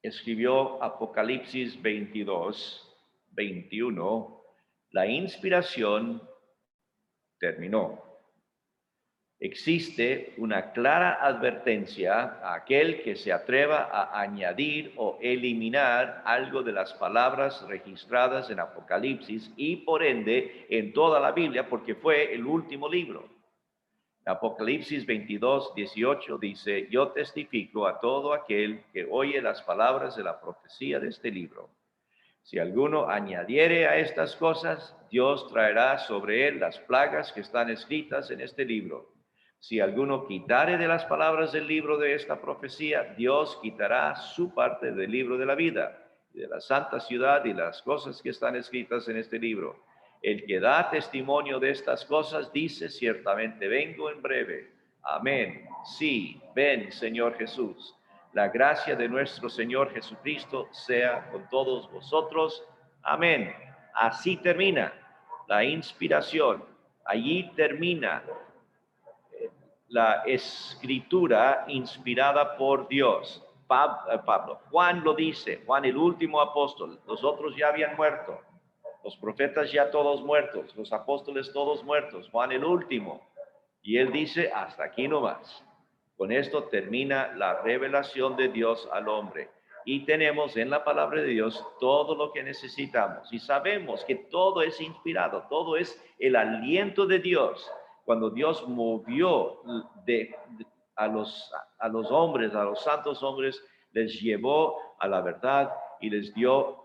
[SPEAKER 1] escribió Apocalipsis 22:21, la inspiración terminó. Existe una clara advertencia a aquel que se atreva a añadir o eliminar algo de las palabras registradas en Apocalipsis y por ende en toda la Biblia, porque fue el último libro. Apocalipsis 22:18 dice, yo testifico a todo aquel que oye las palabras de la profecía de este libro. Si alguno añadiere a estas cosas, Dios traerá sobre él las plagas que están escritas en este libro. Si alguno quitare de las palabras del libro de esta profecía, Dios quitará su parte del libro de la vida, de la santa ciudad y las cosas que están escritas en este libro. El que da testimonio de estas cosas dice, ciertamente vengo en breve. Amén. Sí, ven, Señor Jesús. La gracia de nuestro Señor Jesucristo sea con todos vosotros. Amén. Así termina la inspiración. Allí termina la escritura inspirada por Dios. Pablo, Juan lo dice, Juan el último apóstol, los otros ya habían muerto, los profetas ya todos muertos, los apóstoles todos muertos, Juan el último. Y él dice, hasta aquí nomás. Con esto termina la revelación de Dios al hombre. Y tenemos en la palabra de Dios todo lo que necesitamos. Y sabemos que todo es inspirado, todo es el aliento de Dios. Cuando Dios movió a los hombres, a los santos hombres, les llevó a la verdad y les dio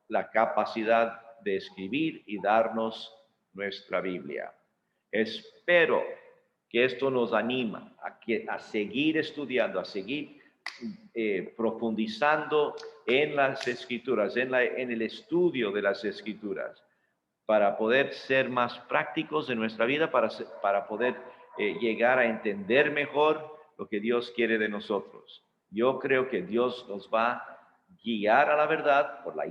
[SPEAKER 1] la capacidad de escribir y darnos nuestra Biblia. Espero que esto nos anima a seguir estudiando, a seguir profundizando en las Escrituras, en el estudio de las Escrituras, para poder ser más prácticos en nuestra vida, para poder llegar a entender mejor lo que Dios quiere de nosotros. Yo creo que Dios nos va a guiar a la verdad por la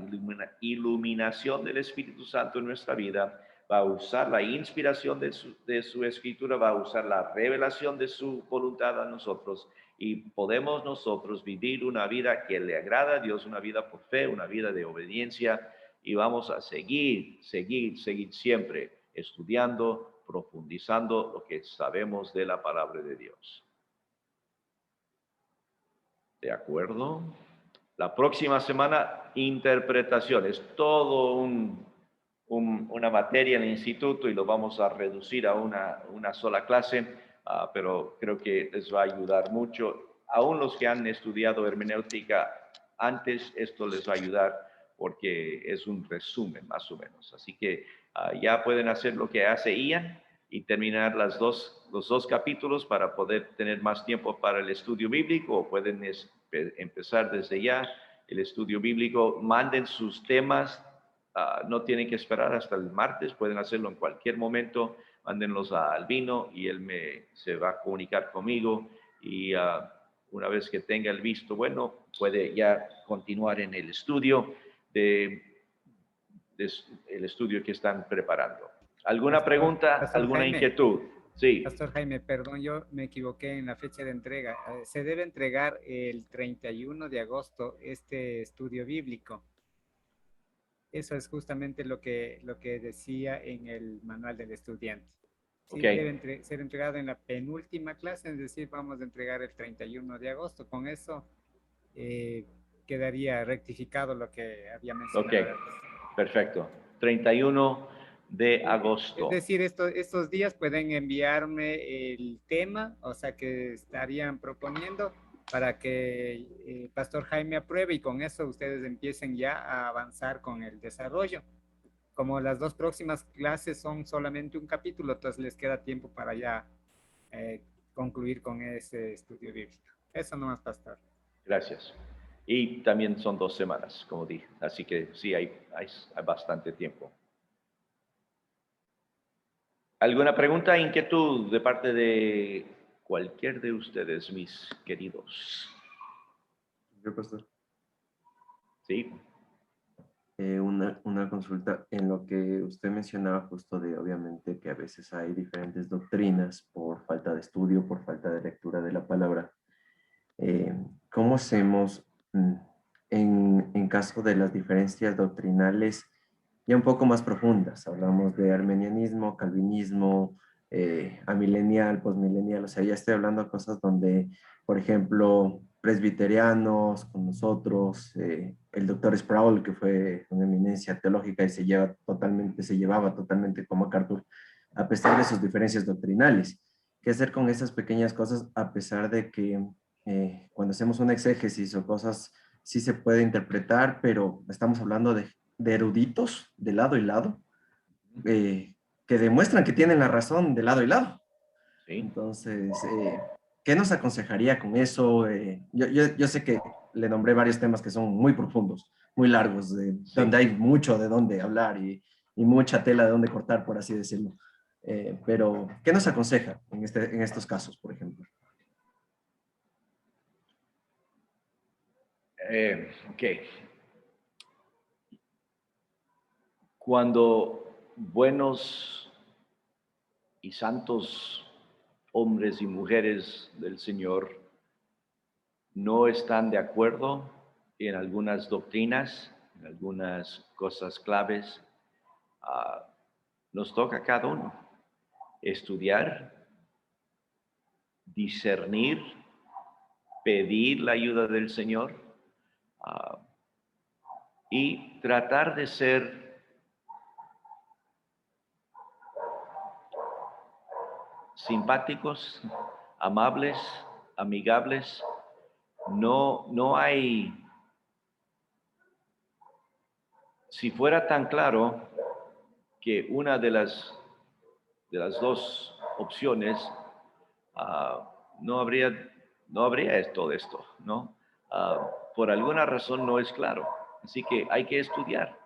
[SPEAKER 1] iluminación del Espíritu Santo en nuestra vida, va a usar la inspiración de su Escritura, va a usar la revelación de su voluntad a nosotros y podemos nosotros vivir una vida que le agrada a Dios, una vida por fe, una vida de obediencia. Y vamos a seguir siempre estudiando, profundizando lo que sabemos de la palabra de Dios. ¿De acuerdo? La próxima semana, interpretación. Es todo una materia en el instituto y lo vamos a reducir a una sola clase, pero creo que les va a ayudar mucho aún los que han estudiado hermenéutica antes, esto les va a ayudar porque es un resumen más o menos. Así que ya pueden hacer lo que hace Ian y terminar los dos capítulos para poder tener más tiempo para el estudio bíblico, o pueden empezar desde ya el estudio bíblico. Manden sus temas, no tienen que esperar hasta el martes, pueden hacerlo en cualquier momento. Mándenlos a Albino y él se va a comunicar conmigo, y una vez que tenga el visto bueno, puede ya continuar en el estudio el estudio que están preparando. ¿Alguna pregunta?
[SPEAKER 4] Pastor
[SPEAKER 1] ¿Alguna
[SPEAKER 4] Jaime.
[SPEAKER 1] inquietud? Sí.
[SPEAKER 4] Pastor Jaime, perdón, yo me equivoqué en la fecha de entrega. Se debe entregar el 31 de agosto este estudio bíblico. Eso es justamente lo que decía en el manual del estudiante. Sí,
[SPEAKER 1] Ok.
[SPEAKER 4] debe ser entregado en la penúltima clase, es decir, vamos a entregar el 31 de agosto. Con eso quedaría rectificado lo que había mencionado.
[SPEAKER 1] Ok, perfecto. 31 de agosto.
[SPEAKER 4] Es decir, estos días pueden enviarme el tema, o sea, que estarían proponiendo para que Pastor Jaime apruebe, y con eso ustedes empiecen ya a avanzar con el desarrollo. Como las dos próximas clases son solamente un capítulo, entonces les queda tiempo para ya concluir con ese estudio bíblico. Eso nomás, Pastor.
[SPEAKER 1] Gracias. Y también son 2 semanas, como dije. Así que sí, hay bastante tiempo. ¿Alguna pregunta, inquietud de parte de cualquier de ustedes, mis queridos?
[SPEAKER 8] Yo, pastor.
[SPEAKER 1] Sí.
[SPEAKER 8] Una consulta en lo que usted mencionaba justo de, obviamente, que a veces hay diferentes doctrinas por falta de estudio, por falta de lectura de la palabra. ¿Cómo hacemos en caso de las diferencias doctrinales ya un poco más profundas? Hablamos de armenianismo, calvinismo, amilenial, postmilenial, o sea, ya estoy hablando de cosas donde, por ejemplo, presbiterianos con nosotros, el doctor Sproul, que fue una eminencia teológica y se llevaba totalmente con MacArthur, a pesar de sus diferencias doctrinales. ¿Qué hacer con esas pequeñas cosas a pesar de que cuando hacemos un exégesis o cosas sí se puede interpretar, pero estamos hablando de eruditos de lado y lado, que demuestran que tienen la razón de lado y lado?
[SPEAKER 1] Sí.
[SPEAKER 8] Entonces, ¿qué nos aconsejaría con eso? Yo sé que le nombré varios temas que son muy profundos, muy largos, donde hay mucho de dónde hablar y mucha tela de dónde cortar, por así decirlo. Pero, ¿qué nos aconseja en estos casos, por ejemplo?
[SPEAKER 1] Ok. Cuando buenos y santos hombres y mujeres del Señor no están de acuerdo en algunas doctrinas, en algunas cosas claves, nos toca a cada uno estudiar, discernir, pedir la ayuda del Señor, y tratar de ser simpáticos, amables, amigables. No hay, si fuera tan claro que una de las dos opciones, no habría todo esto, ¿no? Por alguna razón no es claro. Así que hay que estudiar.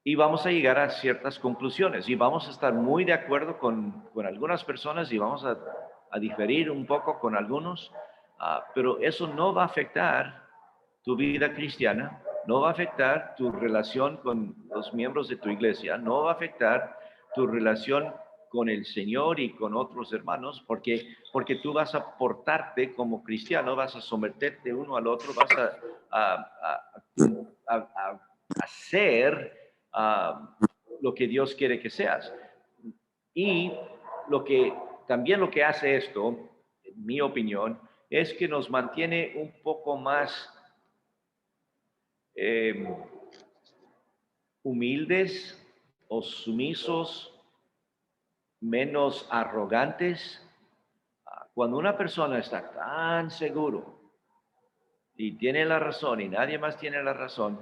[SPEAKER 1] Y vamos a llegar a ciertas conclusiones y vamos a estar muy de acuerdo con algunas personas y vamos a diferir un poco con algunos, pero eso no va a afectar tu vida cristiana, no va a afectar tu relación con los miembros de tu iglesia, no va a afectar tu relación con el Señor y con otros hermanos, porque tú vas a portarte como cristiano, vas a someterte uno al otro, vas a hacer lo que Dios quiere que seas. Y también lo que hace esto, en mi opinión, es que nos mantiene un poco más humildes o sumisos, menos arrogantes, cuando una persona está tan seguro y tiene la razón y nadie más tiene la razón,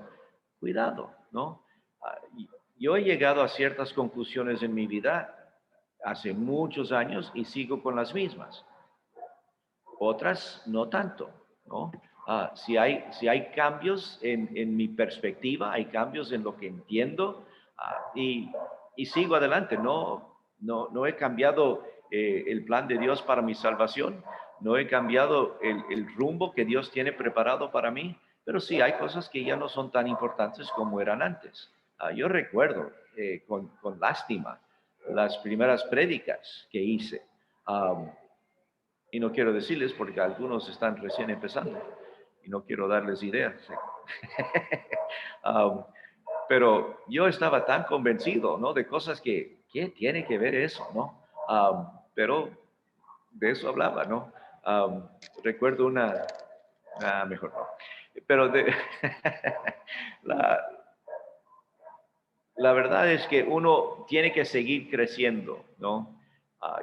[SPEAKER 1] cuidado, ¿no? Yo he llegado a ciertas conclusiones en mi vida hace muchos años y sigo con las mismas. Otras no tanto, ¿no? Si hay cambios en mi perspectiva, hay cambios en lo que entiendo, y sigo adelante. No he cambiado el plan de Dios para mi salvación, no he cambiado el rumbo que Dios tiene preparado para mí, pero sí hay cosas que ya no son tan importantes como eran antes. Yo recuerdo con lástima las primeras prédicas que hice. Y no quiero decirles porque algunos están recién empezando y no quiero darles ideas. Pero yo estaba tan convencido, ¿no? De cosas que, ¿qué tiene que ver eso, no? Pero de eso hablaba, ¿no? Recuerdo mejor no. Pero la verdad es que uno tiene que seguir creciendo, ¿no?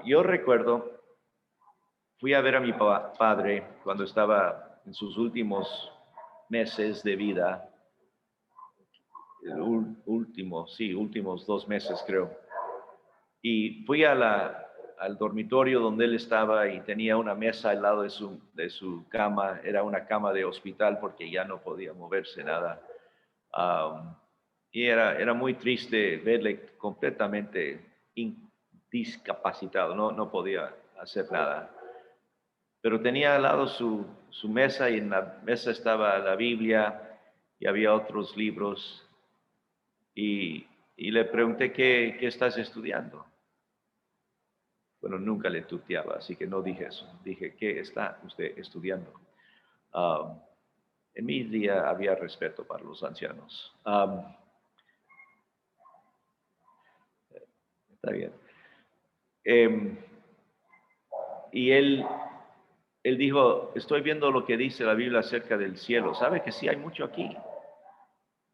[SPEAKER 1] Yo recuerdo, fui a ver a mi padre cuando estaba en sus últimos meses de vida, últimos 2 meses creo. Y fui al dormitorio donde él estaba y tenía una mesa al lado de su cama. Era una cama de hospital porque ya no podía moverse nada. Y era muy triste verle completamente discapacitado, no podía hacer nada. Pero tenía al lado su mesa y en la mesa estaba la Biblia y había otros libros. Y le pregunté, ¿qué estás estudiando? Bueno, nunca le tuteaba, así que no dije eso. Dije, ¿qué está usted estudiando? En mi día había respeto para los ancianos. Está bien. Y él dijo, estoy viendo lo que dice la Biblia acerca del cielo. ¿Sabe que sí hay mucho aquí?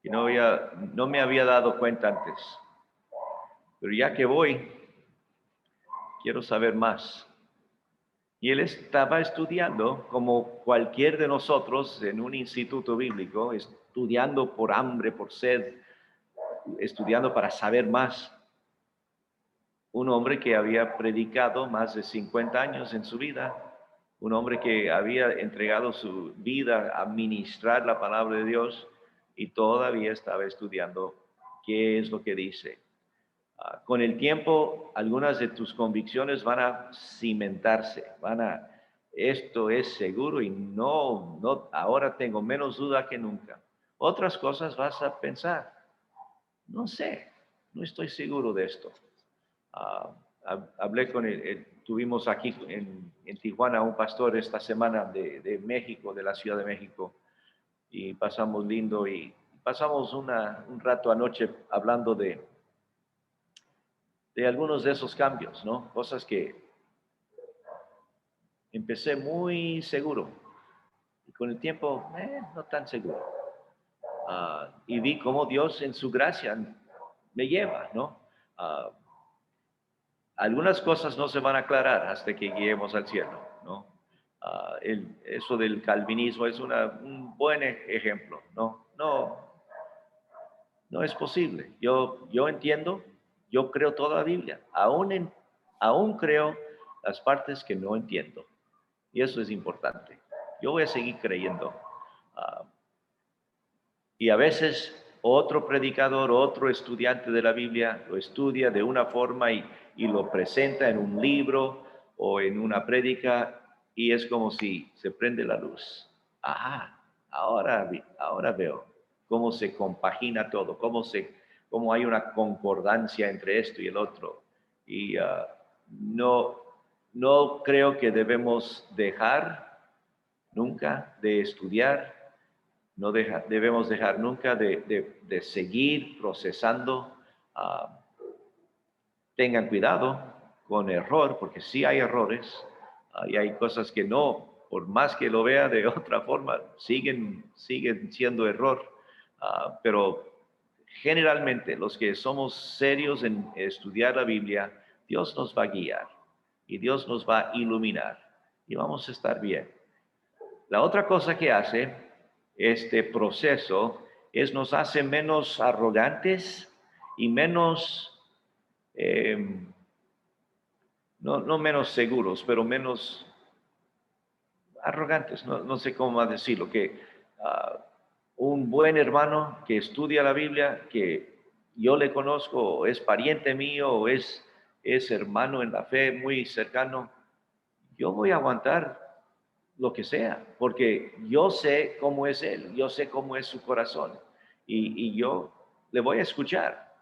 [SPEAKER 1] Y no me había dado cuenta antes. Pero ya que voy, quiero saber más. Y él estaba estudiando, como cualquier de nosotros, en un instituto bíblico, estudiando por hambre, por sed, estudiando para saber más. Un hombre que había predicado más de 50 años en su vida, un hombre que había entregado su vida a ministrar la palabra de Dios y todavía estaba estudiando qué es lo que dice. Con el tiempo, algunas de tus convicciones van a cimentarse, esto es seguro y no, ahora tengo menos duda que nunca. Otras cosas vas a pensar, no sé, no estoy seguro de esto. Hablé con tuvimos aquí en Tijuana un pastor esta semana de México, de la Ciudad de México, y pasamos lindo y pasamos un rato anoche hablando de algunos de esos cambios, ¿no? Cosas que empecé muy seguro y con el tiempo no tan seguro. Y vi cómo Dios en su gracia me lleva, ¿no? Algunas cosas no se van a aclarar hasta que lleguemos al cielo, ¿no? Eso del calvinismo es un buen ejemplo, ¿no? No es posible. Yo entiendo, yo creo toda la Biblia, aún creo las partes que no entiendo. Y eso es importante. Yo voy a seguir creyendo. Y a veces otro predicador, otro estudiante de la Biblia lo estudia de una forma y lo presenta en un libro o en una prédica y es como si se prende la luz. Ahora veo cómo se compagina todo, cómo hay una concordancia entre esto y el otro. Y no creo que debemos dejar nunca de estudiar. No debemos dejar nunca de seguir procesando. Tengan cuidado con error, porque sí hay errores y hay cosas que no, por más que lo vea de otra forma, siguen siendo error. Pero generalmente los que somos serios en estudiar la Biblia, Dios nos va a guiar y Dios nos va a iluminar. y vamos a estar bien. La otra cosa que hace este proceso nos hace menos arrogantes y menos, no menos seguros, pero menos arrogantes, no sé cómo más decirlo, que un buen hermano que estudia la Biblia, que yo le conozco, o es pariente mío, o es hermano en la fe muy cercano, yo voy a aguantar lo que sea, porque yo sé cómo es él, yo sé cómo es su corazón, y yo le voy a escuchar.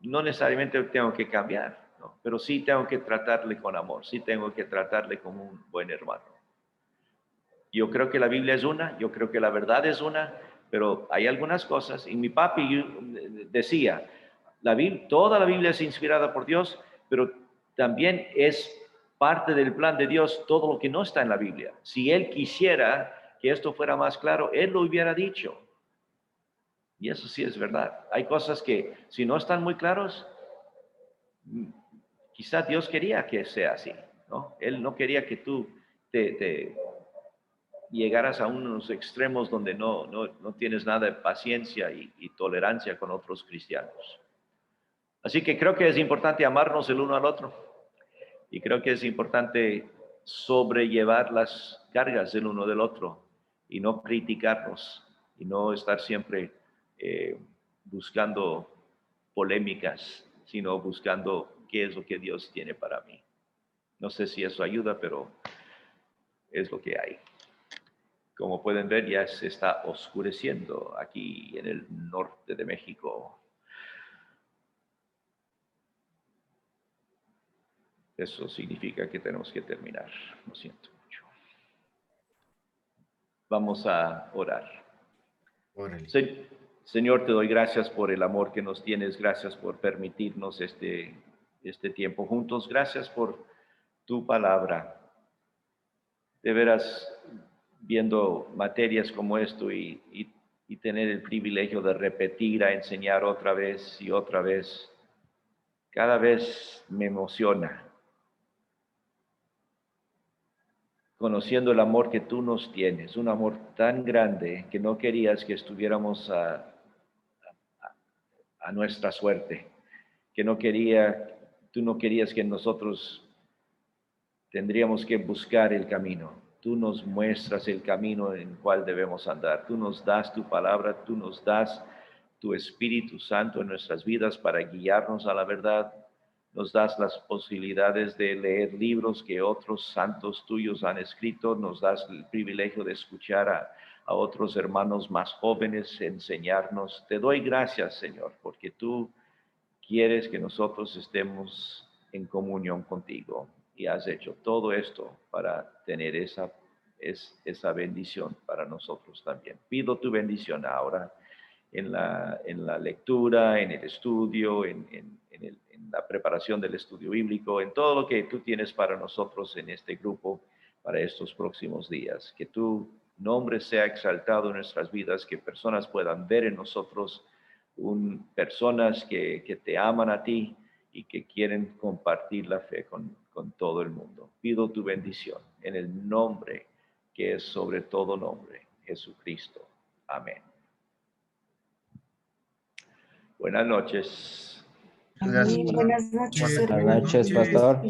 [SPEAKER 1] No necesariamente tengo que cambiar, ¿no? Pero sí tengo que tratarle con amor, sí tengo que tratarle como un buen hermano. Yo creo que la Biblia es una, yo creo que la verdad es una, pero hay algunas cosas, y mi papi decía, toda la Biblia es inspirada por Dios, pero también es parte del plan de Dios todo lo que no está en la Biblia. Si Él quisiera que esto fuera más claro, Él lo hubiera dicho. Y eso sí es verdad. Hay cosas que si no están muy claros, quizá Dios quería que sea así, ¿no? Él no quería que tú te llegaras a unos extremos donde no tienes nada de paciencia y tolerancia con otros cristianos. Así que creo que es importante amarnos el uno al otro. Y creo que es importante sobrellevar las cargas del uno del otro y no criticarnos y no estar siempre buscando polémicas, sino buscando qué es lo que Dios tiene para mí. No sé si eso ayuda, pero es lo que hay. Como pueden ver, ya se está oscureciendo aquí en el norte de México. Eso significa que tenemos que terminar. Lo siento mucho. Vamos a orar. Señor, te doy gracias por el amor que nos tienes. Gracias por permitirnos este tiempo juntos. Gracias por tu palabra. De veras, viendo materias como esto y tener el privilegio de repetir, a enseñar otra vez y otra vez, cada vez me emociona. Conociendo el amor que tú nos tienes, un amor tan grande que no querías que estuviéramos a nuestra suerte, que tú no querías que nosotros tendríamos que buscar el camino. Tú nos muestras el camino en el cual debemos andar. Tú nos das tu palabra, tú nos das tu Espíritu Santo en nuestras vidas para guiarnos a la verdad. Nos das las posibilidades de leer libros que otros santos tuyos han escrito. Nos das el privilegio de escuchar a otros hermanos más jóvenes enseñarnos. Te doy gracias, Señor, porque tú quieres que nosotros estemos en comunión contigo y has hecho todo esto para tener esa bendición para nosotros también. Pido tu bendición ahora en la lectura, en el estudio, en la preparación del estudio bíblico, en todo lo que tú tienes para nosotros en este grupo, para estos próximos días. Que tu nombre sea exaltado en nuestras vidas, que personas puedan ver en nosotros personas que te aman a ti y que quieren compartir la fe con todo el mundo. Pido tu bendición en el nombre que es sobre todo nombre, Jesucristo. Amén. Buenas noches.
[SPEAKER 10] Buenas noches.
[SPEAKER 7] Buenas noches, pastor.